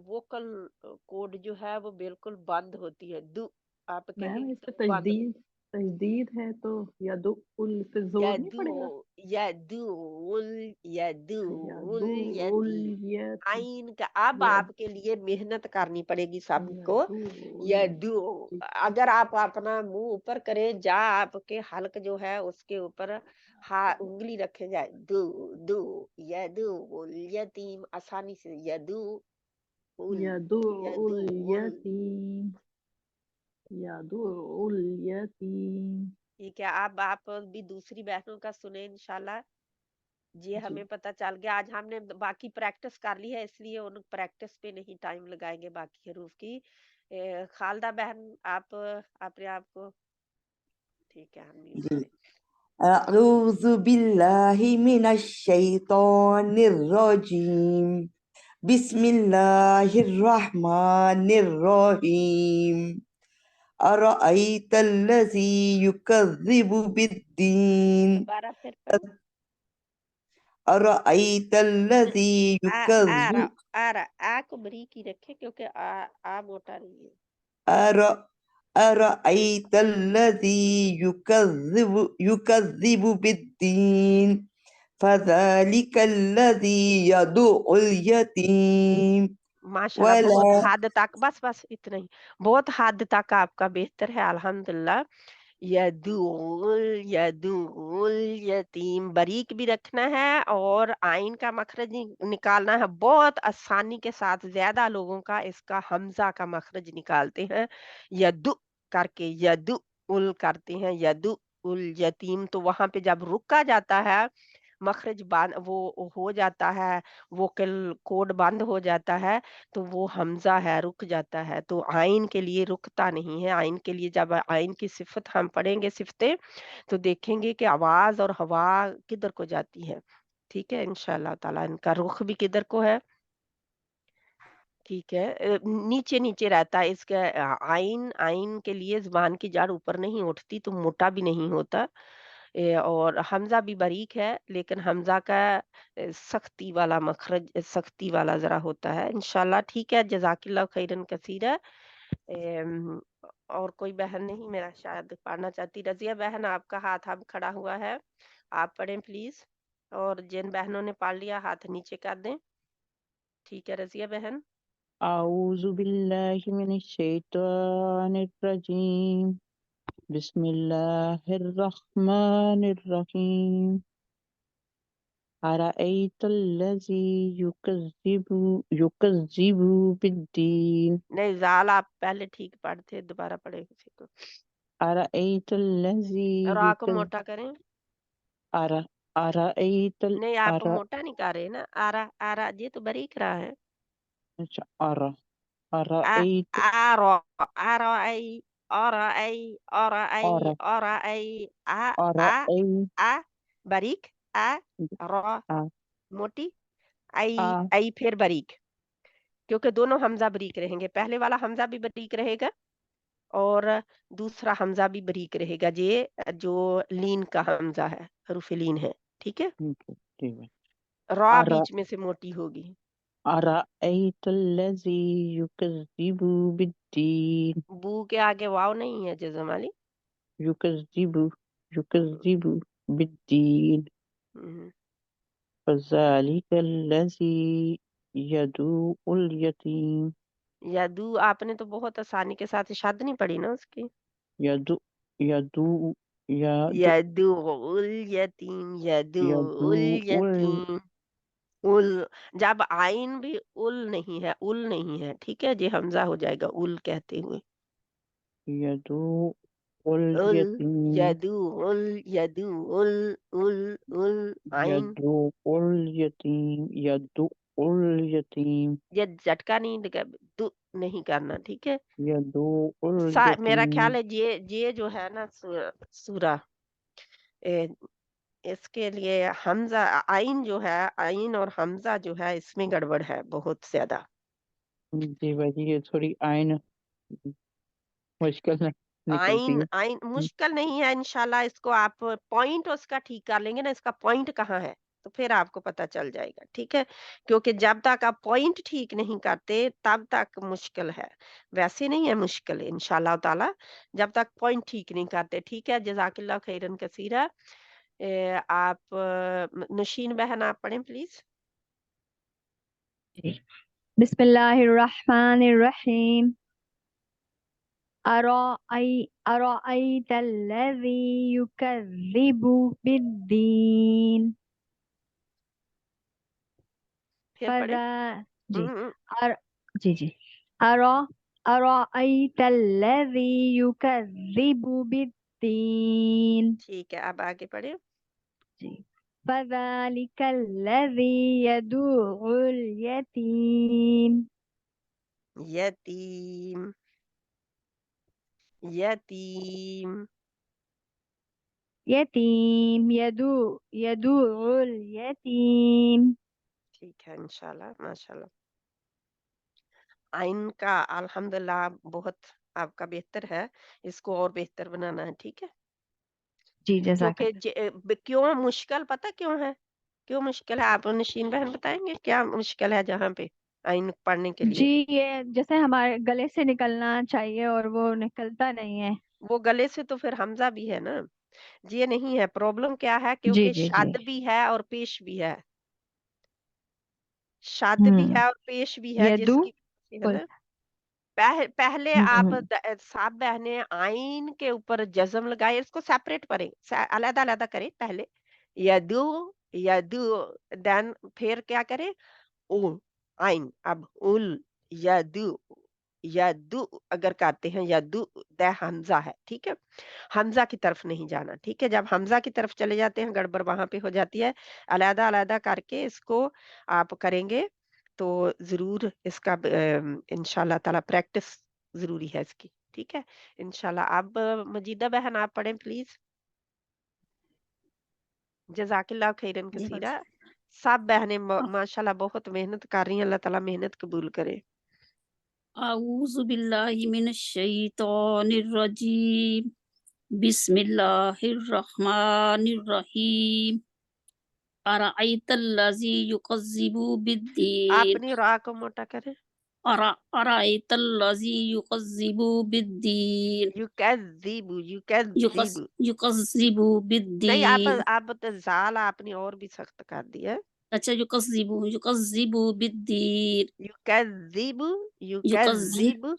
वोकल कोड जो है वो बिल्कुल बंद होती है। दु आप मैम कहेंगे इससे तो बंद। तजदीद है तो यदुउल पे जोर नहीं यदु पड़ेगा। यदुल यदुल यदुउल यतीम। यती, आइन का अब यद आपके लिए मेहनत करनी पड़ेगी सबको। यदुउल यदु, यती। अगर आप अपना मुंह ऊपर करें, जा आपके हल्क जो है उसके ऊपर उंगली रखे जाए, दु दु यदुल यतीम, आसानी से यदुल यदुउल यदुल। यतीम, यदुउल यतीम। ठीक है, अब आप भी दूसरी बहनों का सुने इंशाल्लाह। ये जी, हमें पता चल गया। आज हमने बाकी प्रैक्टिस कर ली है, इसलिए उन प्रैक्टिस पे नहीं टाइम लगाएंगे बाकी हरूफ की। खालदा बहन, आप अपने आप को ठीक है अनम्यूट जी। करें। अऊज़ु बिल्लाहि मिनश शैतानिर रजीम। बिस्मिल्लाहिर रहमानिर रहीम। अरअयतल्लज़ी युकज़्ज़िबु बिद्दीन। दोबारा फिर पढ़ें। अरअयतल्लज़ी युकज़्ज़िबु आ को बरीकी रखे, क्योंकि आ मोटा नहीं है। अरअयतल्लज़ी युकज़्ज़िबु बिद्दीन फ़ज़ालिकल्लज़ी यदुउल यतीम माशाल्लाह, वला बहुत हद तक, बस बस इतना ही, बहुत हद तक आपका बेहतर है अल्हम्दुलिल्लाह। यदुल यदुल यतीम, बारीक भी रखना है और आइन का मखरज निकालना है बहुत आसानी के साथ। ज्यादा लोगों का इसका हमजा का मखरज निकालते हैं यदु करके, यदु उल करते हैं, यदु उल यतीम। तो वहां पे जब रुका जाता है, मखरज बंद वो हो जाता है, वोकल कोड बंद हो जाता है, तो वो हमजा है, रुक जाता है। तो आइन के लिए रुकता नहीं है। आइन के लिए जब आइन की सिफत हम पढ़ेंगे, सिफतें, तो देखेंगे कि आवाज और हवा किधर को जाती है। ठीक है, इंशाल्लाह ताला इनका रुख भी किधर को है। ठीक है, नीचे नीचे रहता है इसका। आइन आइन के लिए जुबान की जड़ ऊपर नहीं उठती, तो मोटा भी नहीं होता। और हमजा भी बारीक है, लेकिन हमजा का सख्ती वाला मखरज, सख्ती वाला जरा होता है। इंशाल्लाह ठीक है, जजाकिल्लाह खैरन कसीरा। एम, और कोई बहन नहीं मेरा शायद पढ़ना चाहती। रजिया बहन, आपका हाथ अब खड़ा हुआ है, आप पढ़ें प्लीज। और जिन बहनों ने पढ़ लिया हाथ नीचे कर दें। ठीक है रजिया बहन। अऊज़ु बिल्लाहि मिनश शैतानिर रजीम। बिस्मिल्लाहिर रहमानिर रहीम। अरअयतल्लज़ी युकज़्ज़िबु बिद्दीन। नहीं, जाल आप पहले ठीक पढ़ते, दोबारा पढ़े किसी को। अरअयतल्लज़ी और आ को युकज़ मोटा करें। अर अरअयतल नहीं, आप अर मोटा नहीं कर रहे ना। आ रहा, ये तो बारीक रहा है। अच्छा अर आ अरअयत आ रो आ रो आई और आई और आई अर और आई अरअय आ बारीक, आ रो आ मोटी, आ आई आई फिर बारीक। क्योंकि दोनों हमजा बरीक रहेंगे, पहले वाला हमजा भी बरीक रहेगा और दूसरा हमजा भी बरीक रहेगा, ये जो लीन का हमजा है, हरूफ लीन है, ठीक है। ठीक है। रा अरा बीच में से मोटी होगी। अराअयतल्लज़ी युकज़्ज़िबु बिद्दीन। बू के आगे वाव नहीं है जज़म वाली। युकज़्ज़िबु बिद्दीन हम्म, फज़ालिकल्लज़ी यदुउल यतीम। यदू आपने तो बहुत आसानी के साथ शद नहीं पड़ी ना उसकी। यदु यदु यदु यदुल यतीम, यदुल यदुउल यतीम। उल, जब आइन भी उल नहीं है, उल नहीं है, ठीक है, ये हमजा हो जाएगा उल कहते हुए। यदुउल उल, यतीम यदुल, यदुल, उल, उल, आइन। यदुउल यतीम यदुउल यतीम ये झटका नहीं दु नहीं करना, ठीक है। यदुउल मेरा यतीम। ख्याल है ये जो है ना सूरा, ए, इसके लिए हमजा आइन जो है, आइन और हमजा जो है इसमें गड़बड़ है बहुत ज्यादा। जी भाई, ये थोड़ी आइन मुश्किल निकलती आइन है। आइन मुश्किल नहीं है, इंशाल्लाह इसको आप पॉइंट उसका ठीक कर लेंगे ना, इसका पॉइंट कहाँ है तो फिर आपको पता चल जाएगा, ठीक है। क्योंकि जब तक आप पॉइंट ठीक नहीं करते तब तक मुश्किल है, वैसे नहीं है मुश्किल इंशाल्लाह ताला, जब तक पॉइंट ठीक नहीं करते, ठीक है। जज़ाकिल्लाह खैरन कसीरा। आप नशीन बहन आप पढ़ें प्लीज। बिस्मिल्लाहिर्रहमानिर्रहीम। अराअयतल्लज़ी युकज़्ज़िबु बिद्दीन। फिर पढ़े। फज़ा जी जी अराअयतल्लज़ी युकज़्ज़िबु बिद्दीन। ठीक है, अब आगे पढ़े। जी फ़ज़ालिकल्लज़ी यदुउल यतीम। यतीम, यतीम, यतीम यदुउल यतीम। ठीक है इंशाल्लाह माशाल्लाह। आइन का अल्हम्दुलिल्लाह बहुत आपका बेहतर है, इसको और बेहतर बनाना है, ठीक है। जी क्योंकि जज़ाकल्लाह। क्यों मुश्किल पता क्यों है, क्यों मुश्किल है, आप नशीन बहन बताएंगे क्या मुश्किल है जहाँ पे आइन पढ़ने के जी लिए। ये जैसे हमारे गले से निकलना चाहिए और वो निकलता नहीं है। वो गले से तो फिर हमजा भी है ना, ये नहीं है प्रॉब्लम, क्या है जी क्योंकि जी जी शद भी है और पेश भी है, शद भी है और पेश भी है, यदु जिसकी है उल ना। पहले आप सात बहने आइन के ऊपर जज्म लगाए, इसको सेपरेट करें, अलग अलग करें पहले। यदु, यदु, देन फिर क्या करें, उ आइन, अब उल, यदु, यदु अगर करते हैं, यदु द हमजा है, ठीक है। हमजा की तरफ नहीं जाना, ठीक है। जब हमजा की तरफ चले जाते हैं गड़बड़ वहां पे हो जाती है। अलग अलग करके इसको आप करेंगे तो जरूर इसका इंशाल्लाह ताला प्रैक्टिस जरूरी है इसकी, ठीक है इंशाल्लाह। अब मजीदा बहन आप पढ़ें प्लीज। जज़ाकिल्लाह खैरन जी कसीरा। बस। सब बहनें माशाल्लाह बहुत मेहनत कर रही हैं, अल्लाह ताला मेहनत कबूल करे। आऊज़ु बिल्लाहि मिनश शैतानिर रजीम। बिस्मिल्लाहिर रहमानिर रहीम। अराअयतल्लज़ी युकज़्ज़िबु बिद्दीन। अपनी रा को मोटा करें। अराअयतल्लज़ी युकज़्ज़िबु बिद्दीन। युकज़्ज़िबु, युकज़ युकज़्ज़िबु युकज़्ज़िबु नहीं, बिद्दीन। आप तो जाल आपने और भी सख्त कर दिया। अच्छा युकज़्ज़िबु बिद्दीन। युकज़्ज़िबु, युकज़्ज़ि युकज़्ज़िबु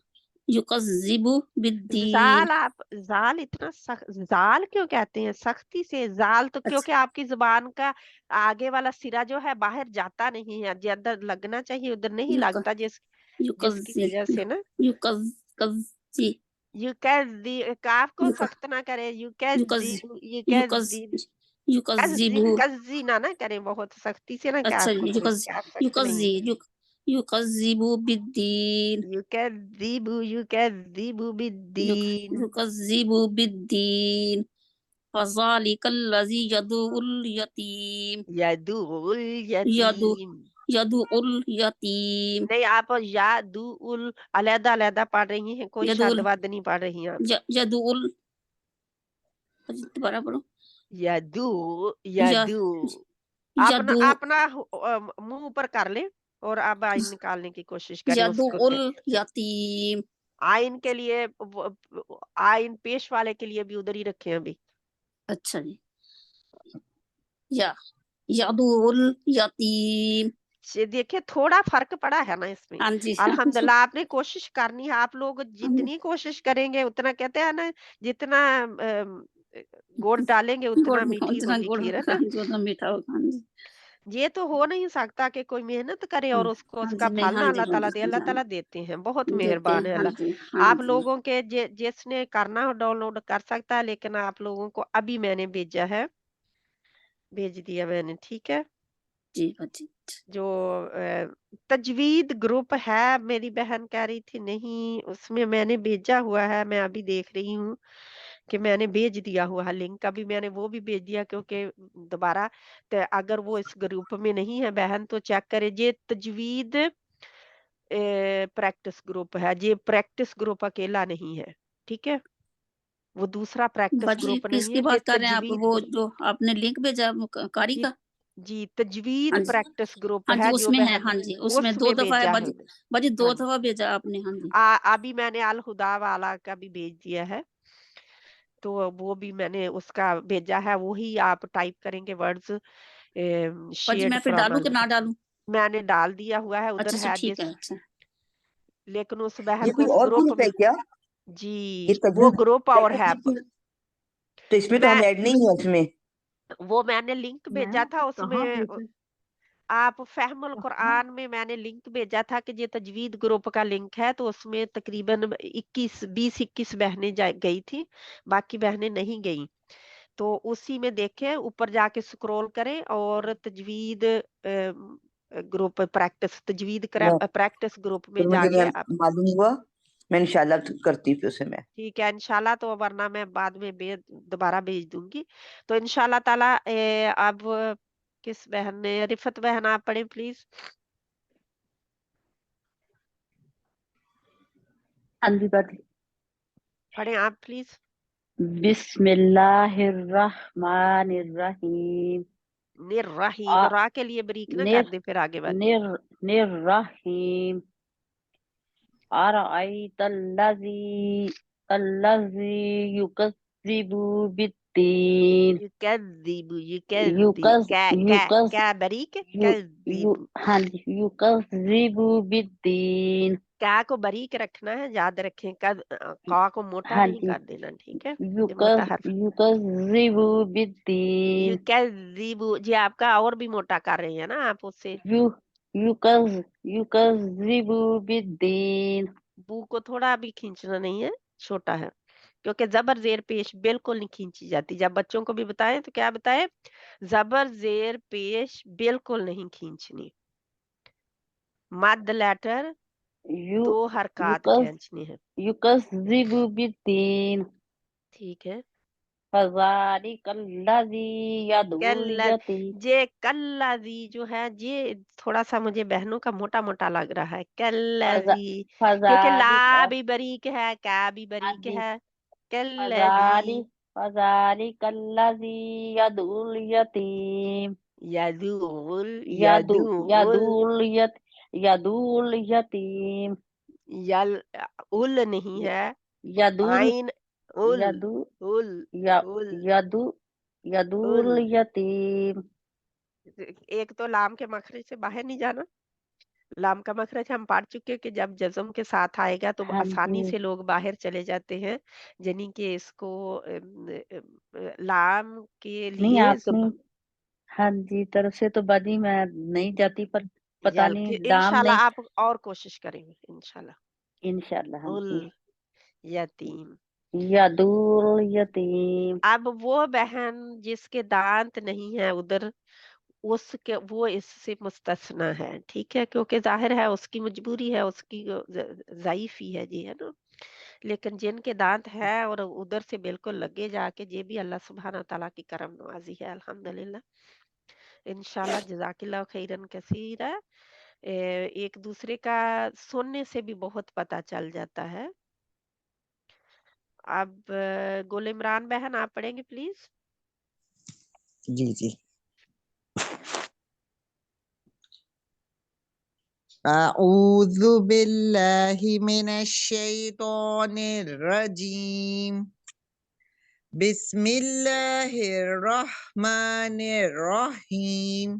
युकज़्ज़िबु बिद्दीन। जाल, आप जाल इतना सख्त जाल क्यों कहते हैं सख्ती से जाल, तो अच्छा क्योंकि आपकी जुबान का आगे वाला सिरा जो है बाहर जाता नहीं है, जो अंदर लगना चाहिए उधर नहीं युक लगता, जिसकी युकज़्ज़ि वजह से ना युकज़्ज़ि युकज़्ज़ि काफ को युक सख्त ना करें, युकज़्ज़ि युकज़्ज़िबु, युकज़्ज़ि युकज़्ज़िब, कज़्ज़ी, युकज़्ज़िबु। कज़्ज़ी ना करें बहुत सख्ती से ना, अच्छा काफ को तो काफ सख्त नहीं है। युकज़्ज़िबु बिद्दीन। युकज़्ज़िबु बिद्दीन। युकज़्ज़िबु बिद्दीन। फ़ज़ालिकल्लज़ी यदुउल यतीम। यदुल यदु यतीम, यदुल यतीम, नहीं, आप यादुल अलहदा अलहदा पढ़ रही हैं, कोई यदुल शादवाद नहीं पढ़ रही हैं आप। यदुल, दोबारा पढ़ो, यदू य यदू अपना यदु अपना मुंह ऊपर कर ले और अब आइन निकालने की कोशिश करें उसको। यदुल यतीम, आइन के लिए आइन पेश वाले के लिए भी उधर ही रखे हैं अभी। अच्छा जी, या यदुल यतीम, ये देखिए थोड़ा फर्क पड़ा है ना इसमें। हाँ जी अल्हम्दुलिल्लाह आपने कोशिश करनी है, आप लोग जितनी कोशिश करेंगे उतना, कहते हैं ना, जितना गुड़ डालेंगे उतना मीठी उतना होगी गुड़ खीर, है होगा, ना। जो उतना मीठा होगा, हाँ जी, ये तो हो नहीं सकता कि कोई मेहनत करे और उसको हाँ उसका जी, नहीं, फल ना हाँ जी, अल्लाह हाँ ताला जी, दे। अल्लाह हाँ ताला देते हैं, बहुत जी, देते मेहरबान है हैं, हाँ अल्लाह। जी, हाँ आप जी, लोगों के जिसने करना हो डाउनलोड कर सकता है, लेकिन आप लोगों को अभी मैंने भेजा है, भेज दिया मैंने, ठीक है। जी, हाँ जी, जो तजवीद ग्रुप है, मेरी बहन कह रही थी नहीं, उसमें मैंने भेजा हुआ है, मैं अभी देख रही हूँ कि मैंने भेज दिया हुआ है लिंक। अभी मैंने वो भी भेज दिया, क्योंकि दोबारा अगर वो इस ग्रुप में नहीं है बहन तो चेक करे। ये तजवीद प्रैक्टिस ग्रुप है, ये प्रैक्टिस ग्रुप अकेला नहीं है, ठीक है। वो दूसरा प्रैक्टिस बाजी ग्रुप नहीं किसकी है, ये बात कर रहे हैं आप, तजवीद वो जो आपने लिंक भेजा कारी जी का, जी तजवीद हाँ जी, प्रैक्टिस ग्रुप हाँ जी, है जो उसमें है, बहन हाँ जी, उसमें 2 उसमें दफा है भेजा है। बाजी 2 हाँ जी, दफा भेजा आपने, हाँ जी, अभी मैंने अल हुदा वाला का भी भेज दिया है, तो वो भी मैंने उसका भेजा है। वही आप टाइप करेंगे वर्ड्स, बाजी शेयर्ड मैं फिर फ्रॉम, डालूं कि ना डालूं, मैंने डाल दिया हुआ है, उधर अच्छा अच्छा है ठीक जिस, है, अच्छा, लेकिन उस ये बहन को कोई उस और ग्रुप ग्रुप है में क्या? ये जी वो तजवीज ग्रुप और है। प्रैक्टिस ग्रुप, तो इसमें तो मैं हम ऐड नहीं है उसमें। वो मैंने लिंक भेजा मैम था कहाँ उसमें, भेजे? आप फहमुल कहाँ? कुरान में मैंने लिंक भेजा था कि ये तजवीद ग्रुप का लिंक है, तो उसमें तकरीबन 20-21 बहनें गई थी, बाकी बहनें नहीं गई। तो उसी में देखें, ऊपर जाके स्क्रॉल करें और तजवीद ग्रुप प्रैक्टिस, तजवीद मैं प्रैक्टिस ग्रुप में फिर मुझे जाके मैं आप, मालूम हुआ, मैं इंशाल्लाह करती फिर उसे मैं। ठीक है इंशाल्लाह। तो वरना मैं बाद में दोबारा भेज दूंगी। तो इंशाल्लाह ताला अब किस बहन ने, रिफत बहन आप पढ़ें प्लीज। हाँ जी बाजी। पढ़ें आप प्लीज। बिस्मिल्लाहिर्रहमानिर्रहीम। निर्रहीम, रा के लिए बरीक ना कर निर दे फिर आगे वाली। निर निर्रहीम। अरअयतल्लज़ी अल्लज़ी युकज़्ज़िबु बिद्दीन। युकज़्ज़िबु, युकज़ युकज़ क्या बरीक है, यु यु कज़्ज़िबु। हाँ जी, युकज़्ज़िबु बिद्दीन। क्या को बारीक रखना है, याद रखें। का को मोटा हाँ नहीं जी, कर देना, ठीक है, ये मोटा युकज़ हर्फ। युकज़्ज़िबु बिद्दीन। युकज़्ज़िबु, जी आपका और भी मोटा कर रही है ना आप उससे। यु युकज़्ज़िबु बिद्दीन। बू को थोड़ा भी खींचना नहीं है, छोटा है, क्योंकि जबर जेर पेश बिल्कुल नहीं खींची जाती। जब बच्चों को भी बताएं तो क्या बताएं, जबर जेर पेश बिल्कुल नहीं खींचनी। मद लेटर यु 2 हरकत युकज़ खींचनी है, युकज़्ज़िबु बिद्दीन। ठीक है। फज़ालिकल्लज़ी यदउल कल्ला, यतीम। जे कल्लाजी जो है, ये थोड़ा सा मुझे बहनों का मोटा मोटा लग रहा है, फज़ा कल्लाजी, क्योंकि फज़ालिक ला भी बारीक है, का भी हाँ बारीक जी, है। फज़ाली कल्लाजी फज़ालिकल्लज़ी यदउल यतीम। यदूल यदु यदूल यदुल यत यदुल यतीम। यल, उल नहीं है, यदुल आइन, उल, यदु उल, य उल, यदु यदुल उल। यतीम। एक तो लाम के मखरज से बाहर नहीं जाना। लाम का मखरज हम पढ़ चुके कि जब जज्म के साथ आएगा तो हाँ आसानी जी, से लोग बाहर चले जाते हैं, यानी कि इसको लाम के नहीं लिए आपने, हाँ जी तरफ से तो बाजी मैं नहीं जाती, पर पता नहीं दाम नहीं। इंशाल्लाह आप और कोशिश करेंगे इंशाल्लाह। इंशाल्लाह हाँ उल जी। यतीम। यदुल यतीम। अब वो बहन जिसके दांत नहीं है उधर, उसके वो इससे मुस्तस्ना है, ठीक है, क्योंकि जाहिर है उसकी मजबूरी है, उसकी ज़ाइफी है जी, है ना। लेकिन जिनके दांत है और उधर से बिल्कुल लगे जाके, ये भी अल्लाह सुब्हाना तआला की करम नवाजी है, अल्हम्दुलिल्लाह। इंशाल्लाह जज़ाकिल्लाह खैरन कसीरा। एक दूसरे का सुनने से भी बहुत पता चल जाता है। अब गुल इमरान बहन आप पढ़ेंगे प्लीज। जी जी। أعوذ بالله من الشيطان الرجيم بسم الله الرحمن الرحيم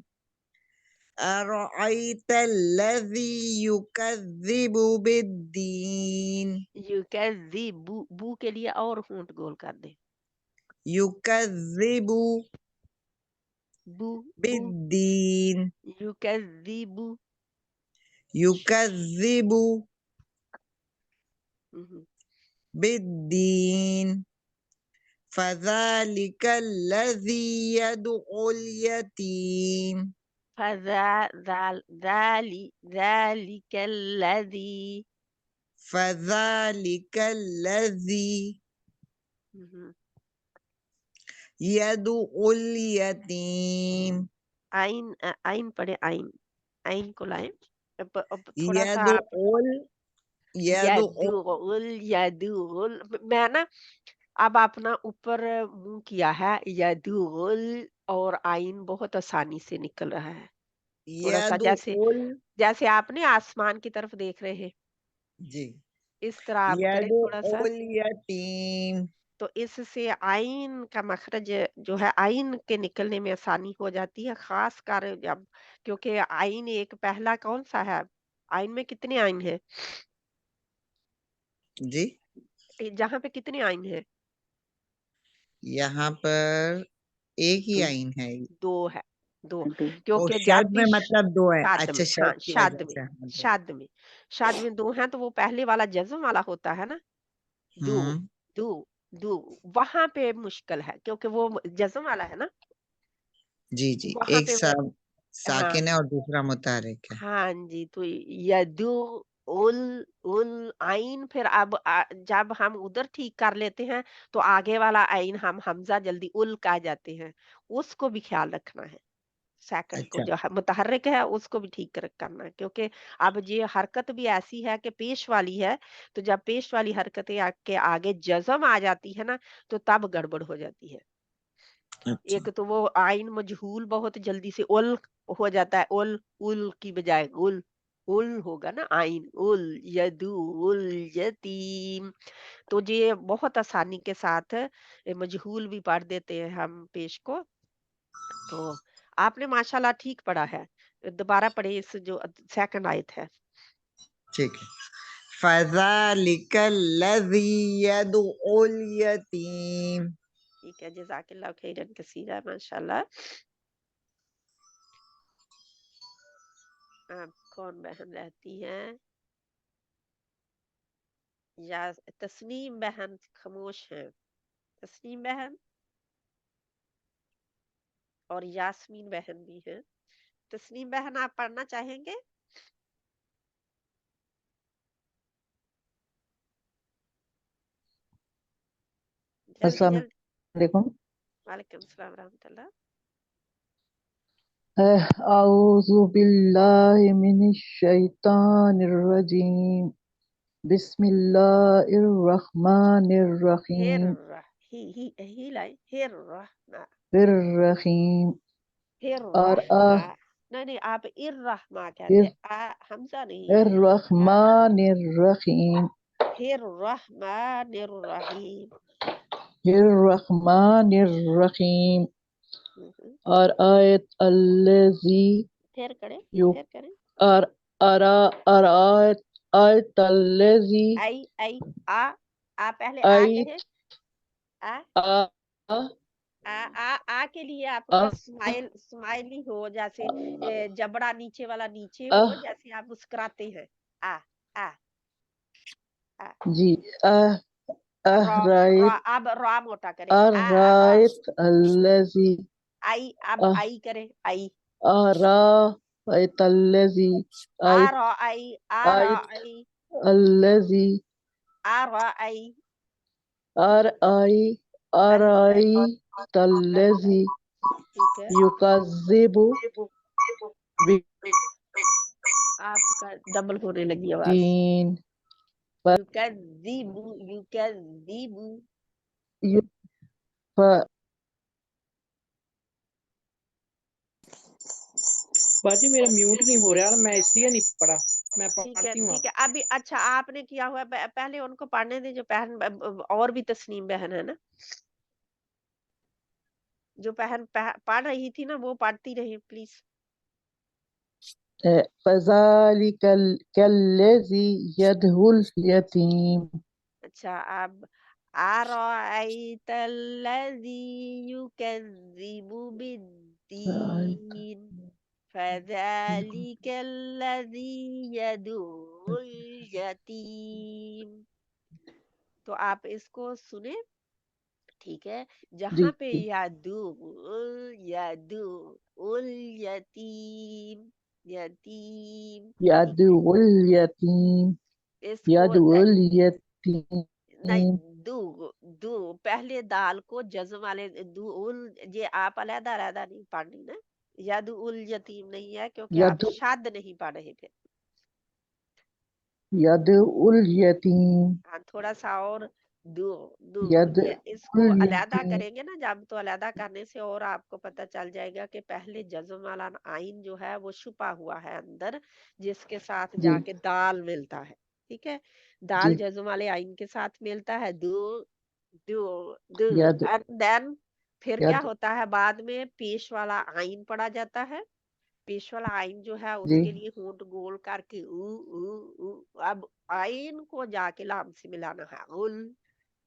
أرأيت الذي يكذب بالدين युकज़्ज़िबु बू के लिए और होंठ गोल कर दे। يكذب बू बू بالدين युकज़्ज़िबु। يكذب हम्म, بالدين فذلك الذي يدعو اليتيم ذلك الذي فذلك الذي हम्म, يدعو اليتيم आइन पढ़े आइन को लाएं। अब थोड़ा सा आप يدعو यदुल मैं ना अब अपना ऊपर मुंह किया है यदुल और आइन बहुत आसानी से निकल रहा है। थोड़ा सा जैसे يدعو आपने आसमान की तरफ देख रहे हैं जी इस तरह आप करें थोड़ा सा। يدعو اليتيم तो इससे आइन का मखरज जो है आइन के निकलने में आसानी हो जाती है, खास कर जब क्योंकि आइन एक पहला कौन सा है, आइन में कितने आइन है, जी जहाँ पे कितने आइन है, यहाँ पर एक ही दो आइन है। दो है, दो वो क्योंकि शद जब में भी मतलब दो है। शाद अच्छा में, शद हाँ की शाद वजह में, से हाँ, दो। शाद में दो हैं तो वो पहले वाला जज्म वाला होता है ना, दो दो दो वहां पे मुश्किल है क्योंकि वो जज्म वाला है ना, जी जी वहां एक पे वो हाँ साकिन है और दूसरा मुतारिक है। हाँ जी। तो यदु उल आइन फिर अब जब हम उधर ठीक कर लेते हैं तो आगे वाला आइन हम हमजा जल्दी उल कह जाते हैं, उसको भी ख्याल रखना है। सेकंड को अच्छा जो मुतहर्रिक है उसको भी ठीक करना है क्योंकि अब ये हरकत भी ऐसी है कि पेश वाली है, तो जब पेश वाली हरकतें के आगे जज्म आ जाती है ना तो तब गड़बड़ हो जाती है। अच्छा एक तो वो आइन मजहूल बहुत जल्दी से उल हो जाता है, उल उल की बजाय उल उल होगा ना, आइन उल यदु उल यतीम। तो ये बहुत आसानी के साथ मजहूल भी पढ़ देते हैं हम पेश को। तो आपने माशाल्लाह ठीक पढ़ा है। दोबारा पढ़े इस जो सेकंड आयत है। ठीक है। फज़ालिक लज़ी यदउल यतीम। ठीक है, जज़ाकल्लाह खैरन कसीरा माशाल्लाह। अब कौन बहन रहती है, या तस्नीम बहन खामोश है, तस्नीम बहन और यास्मीन बहन भी है। तस्नीम बहन आप पढ़ना चाहेंगे? जल्दी अस्सलाम जल्दी। वालेकुम। वालेकुम सलाम रहमतुल्लाह। अऊज़ु बिल्लाहि मिनश शैतानिर रजीम। बिस्मिल्लाहिर रहमानिर हिर रहीम। ही लाई हिर रहमा बिर्रहीम। हिर और रहमा नहीं नहीं आप इर रहमा कहते आ हमजा नहीं है, रहमानिर रहीम। हिर रहमानिर रहीम। रहमानिर रहीम। और आयत अल्लज़ी फिर करें यु फिर करें और आयत आयत अल्लज़ी आई आ पहले आ आई कहे आ आ आ के लिए आ आपका स्माइल स्माइली हो, जैसे जबड़ा नीचे वाला नीचे आ हो, जैसे आप मुस्कुराते हैं। आ आ आ जी राइट अब रा मोटा करें आ रा राइट अल्लज़ी आई अब आई करें आई आयत अल्लज़ी आयत आ रा आयत आई अल्लज़ी आ रा आई आर आई अल्लज़ी तल्लज़ी ठीक है युकज़िबु आपका डबल होने लगी आवाज। बिद्दीन युकज़िबु युकज़िबु यु- फ- बाजी मेरा म्यूट नहीं हो रहा, मैं इसलिए नहीं पढ़ा, मैं पढ़ती हूँ ठीक है अभी अच्छा आपने किया हुआ है, पहले उनको पढ़ने दे जो बहन और भी तस्नीम बहन है ना जो बहन पढ़ रही थी ना वो पढ़ती रही प्लीज। फ़ज़ालिकल कल्लज़ी यदहुल यतीम। अच्छा अब अराअयतल्लज़ी युकज़्ज़िबु बिद्दीन फ़ज़ालिकल्लज़ी यदुल यतीम। तो आप इसको सुने, ठीक है, जहाँ पे जी यदुल यतीम यतीम यदुल यतीम इसको यदुल यतीम नहीं दू दू पहले दाल को जज्म वाले दू उल ये आप अलहदा अलहदा नहीं पढ़नी ना, यद उल यतीम नहीं है क्योंकि आप यदु शाद नहीं पढ़ रहे थे। यदुल यतीम हाँ थोड़ा सा और दू दू ये इसको यदुल अलहदा यतीम करेंगे ना जब, तो अलहदा करने से और आपको पता चल जाएगा कि पहले जज्म वाला आइन जो है वो छुपा हुआ है अंदर, जिसके साथ जी जाके दाल मिलता है। ठीक है, दाल जी जज्म वाले आइन के साथ मिलता है दू दू दू यद एंड देन फिर क्या यद होता है बाद में पेश वाला आइन पढ़ा जाता है। पेश वाला आइन जो है जी उसके लिए होंठ गोल करके उ अब आइन को जाके लाम से मिलाना है उल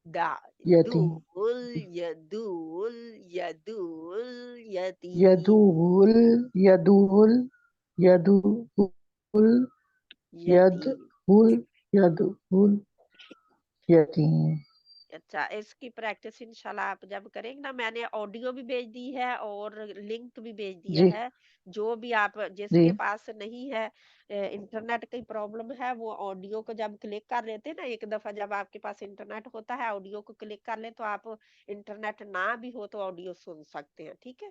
दा दू यतीम उल यदूल यदूल यतीम यदुल यदुल यदुल यतीम। यदुल यदुल यतीम। अच्छा इसकी प्रैक्टिस इंशाल्लाह आप जब करेंगे ना, मैंने ऑडियो भी भेज दी है और लिंक भी भेज दिया जी है। जो भी आप जी जिसके पास नहीं है इंटरनेट की प्रॉब्लम है वो ऑडियो को जब क्लिक कर लेते हैं ना, एक दफा जब आपके पास इंटरनेट होता है ऑडियो को क्लिक कर ले तो आप इंटरनेट ना भी हो तो ऑडियो सुन सकते हैं। ठीक है,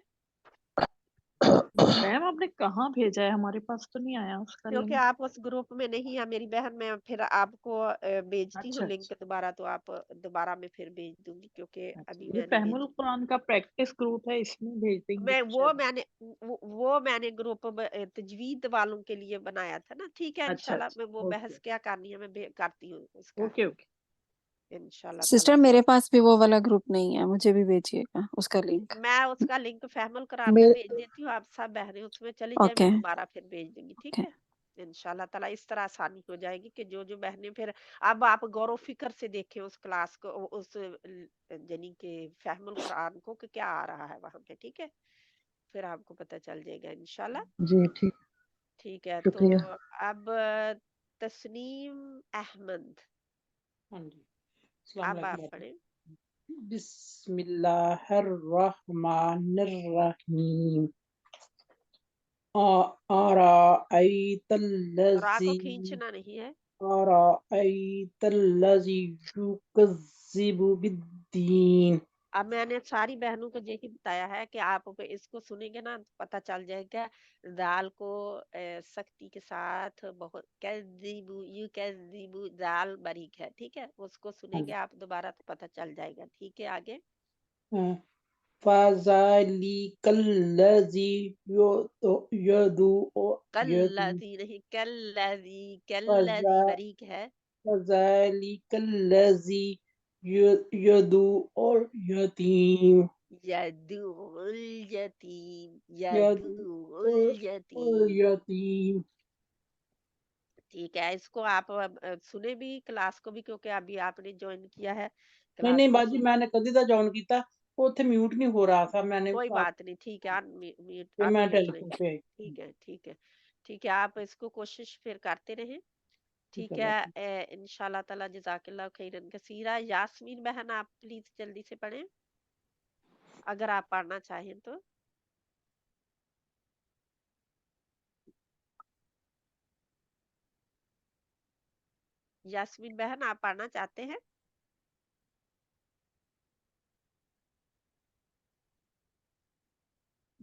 मैम आपने कहाँ भेजा है, हमारे पास तो नहीं आया उसका क्योंकि लिंक। आप उस ग्रुप में नहीं है मेरी बहन, मैं फिर आपको भेजती हूँ अच्छा लिंक अच्छा दोबारा, तो आप दोबारा मैं फिर भेज दूंगी क्योंकि अच्छा, अभी ये मैंने फहमुल भेज कुरान का प्रैक्टिस ग्रुप है, इसमें भेज देंगे मैं तो शायद। वो मैंने ग्रुप तजवीद वालों के लिए बनाया था ना। ठीक है अच्छा इंशाल्लाह अच्छा मैं वो ओके बहस क्या करनी है मैं करती हूँ उसका ओके ओके। इंशाल्लाह ताला। सिस्टर मेरे पास भी वो वाला ग्रुप नहीं है, मुझे भी भेजिएगा उसका लिंक। मैं उसका लिंक फहमुल कुरान का मेरे भेज देती हूँ, आप सब बहनें उसमें चली जाए, ओके मैं दोबारा फिर भेज दूंगी। ठीक ओके है इंशाल्लाह ताला इस तरह आसानी हो जाएगी कि जो बहनें फिर अब आप गौर फिक्र से देखें उस क्लास को उस यानी कि फहमुल कुरान को कि क्या आ रहा है वहां पे। ठीक है, फिर आपको पता चल जाएगा इंशाल्लाह। जी ठीक ठीक है तो शुक्रिया। अब तस्नीम अहमद हाँ जी अस्सलाम अब आप वालेकुम बाजी। पढ़ें। बिस्मिल्लाहिर्रहमानिर्रहीम रा को अराअयतल्लज़ी खींचना नहीं है। अराअयतल्लज़ी युकज़्ज़िबु बिद्दीन। अब मैंने सारी बहनों को यही बताया है कि आप इसको सुनेंगे ना तो पता चल जाएगा दाल को सख्ती के साथ बहुत कज़्ज़िबु यू कज़्ज़िबु दाल बारीक है। ठीक है, उसको हाँ सुनेंगे जी आप दोबारा तो पता चल जाएगा। ठीक है आगे फ़ज़ालिकल्लज़ी यदु कल्लज़ी नहीं कल्लज़ी कल्लज़ी फज़ा बारीक है। फ़ज़ालिकल्लज़ी यदुल यतीम यदुल यतीम यदुल यदुल यतीम। यतीम। ठीक है इसको आप सुने भी क्लास को भी क्योंकि अभी आपने ज्वाइन किया है नहीं क्लास नहीं को बाजी सुन। मैंने कदी दा जॉइन किया उत्थे म्यूट नहीं हो रहा था, मैंने कोई आप बात नहीं, ठीक है अनम्यूट फिर मैं अनम्यूट नहीं। टेलीफोन पे आई। ठीक है ठीक है ठीक है आप इसको कोशिश फिर करते रहें। ठीक ठीक है है बाजी। इंशाल्लाह ताला जज़ाकल्लाह खैरन कसीरा। यास्मीन बहन आप प्लीज जल्दी से पढ़ें अगर आप पढ़ना चाहें तो। यास्मीन बहन आप पढ़ना चाहते हैं?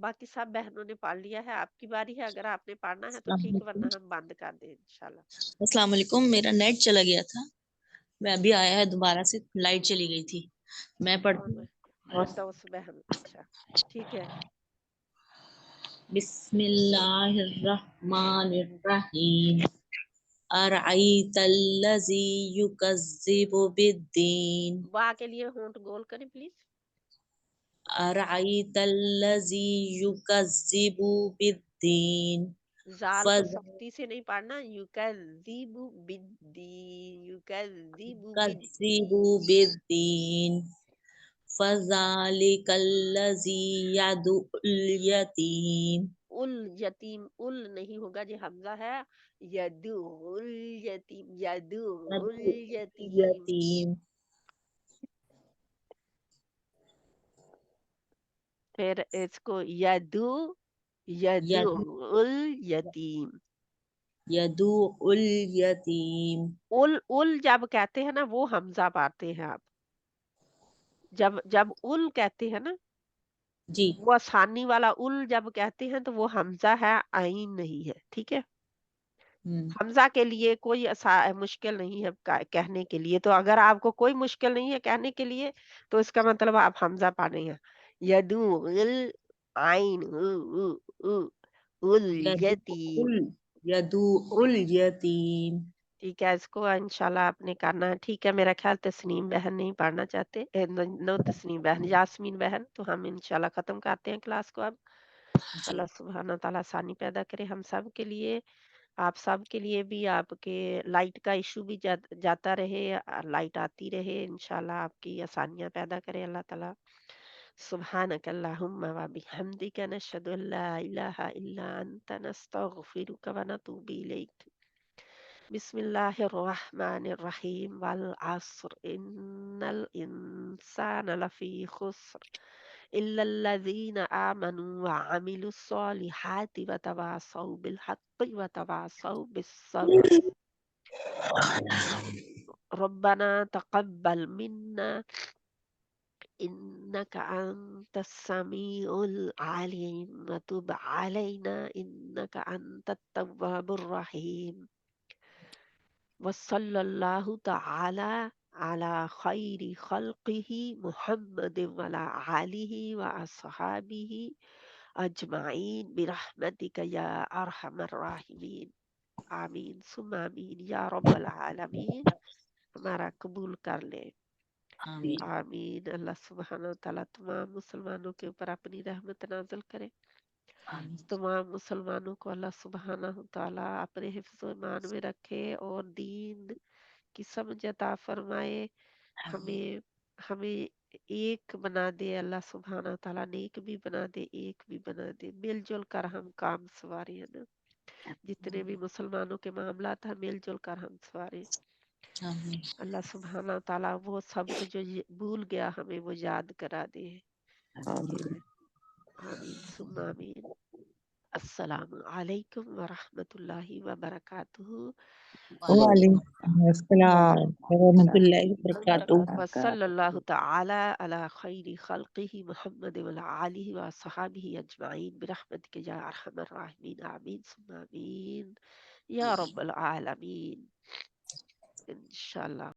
باقی سب بہنوں نے پڑھ لیا ہے، آپ کی باری ہے، اگر آپ نے پڑھنا ہے تو السلام ٹھیک، علیکم۔ ورنہ ہم بند کر دیں انشاءاللہ۔ السلام علیکم، میرا نیٹ چلا گیا تھا، میں ابھی آیا ہے دوبارہ سے، لائٹ چلی گئی تھی، میں پڑھتی ہوں۔ فردوس بہن، اچھا ٹھیک ہے۔ بسم اللہ الرحمن الرحیم، ارعیت الذی یکذب بالدین، واہ کے لیے ہونٹ گول کریں پلیز۔ ارعیت الذی یکذب بالدین، زال کو سختی سے نہیں پڑھنا، یکذب بالدین، یکذب فَيُكَذِّبُ بالدین، بالدین، فَذَلِكَ الَّذِي يَدُعُّ الْيَتِيمَ، الیتیم، نہیں ہوگا جی، حمزہ ہے، یدعو الیتیم، یدعو يَدُعُّ الیتیم، الْيَتِيمَ، پھر اس کو یدعو الیتیم۔ يَدُعُّ الْيَتِيمَ، ال جب کہتے ہیں نا وہ حمزہ پاتے ہیں آپ، جب ال کہتے ہیں نا جی وہ آسانی والا ال جب کہتے ہیں تو وہ حمزہ ہے، عین نہیں ہے، ٹھیک ہے۔ حمزہ کے لیے کوئی مشکل نہیں ہے کہنے کے لیے، تو اگر آپ کو کوئی مشکل نہیں ہے کہنے کے لیے تو اس کا مطلب آپ حمزہ پڑھیں گے، یدو عین يَدُعُّ الْيَتِيمَ، ٹھیک ہے۔ اس کو انشاءاللہ آپ نے کرنا ہے، ٹھیک ہے۔ میرا خیال تسنیم بہن نہیں پڑھنا چاہتے، نو تسنیم بہن، یاسمین بہن، تو ہم انشاءاللہ ختم کرتے ہیں کلاس کو اب۔ اللہ سبحانہ تعالیٰ آسانی پیدا کرے ہم سب کے لیے، آپ سب کے لیے بھی، آپ کے لائٹ کا ایشو بھی جاتا رہے، لائٹ آتی رہے، انشاءاللہ آپ کی آسانیاں پیدا کرے اللہ تعالیٰ۔ سبحانک اللہم و بحمدک، نشہد ان لا الہ الا انت، نستغفرک و نتوب الیک۔ بسم اللہ الرحمن الرحیم، والعصر ان الانسان لفی خسر الا الذین آمنوا وعملوا الصالحات وتواصوا بالحق وتواصوا بالصبر۔ ربنا تقبل منا انك انت السميع العليم وتب علينا انك انت التواب الرحيم، وصلى الله تعالى على خير خلقه محمد وعلى آله وأصحابه أجمعين برحمتك يا أرحم الراحمين، آمین ثم آمین یا رب العالمین۔ ہمارا قبول کر لے، آمین۔ آمین۔ اللہ سبحانہ وتعالیٰ تمام مسلمانوں کے اوپر اپنی رحمت نازل کرے، تمام مسلمانوں کو اللہ سبحانہ وتعالیٰ اپنے حفظ و ایمان میں رکھے اور دین کی سمجھ عطا فرمائے، ہمیں ایک بنا دے اللہ سبحانہ وتعالیٰ، نیک بھی بنا دے، ایک بھی بنا دے، مل جل کر ہم کام سوارے ہیں نا، جتنے بھی مسلمانوں کے معاملات ہیں مل جل کر ہم سوارے۔ اللہ سبحانہ وتعالیٰ وہ سبق جو بھول گیا ہمیں وہ یاد کرا دے، آمین ثم آمین۔ السلام علیکم ورحمۃ اللہ وبرکاتہ۔ وعلیکم السلام ورحمۃ اللہ وبرکاتہ۔ وصلی اللہ تعالی علی خیر خلقہ محمد وعلی آلہ وصحابہ اجمعین برحمتک یا ارحم الراحمین، آمین ثم آمین یا رب العالمین، انشاءاللہ۔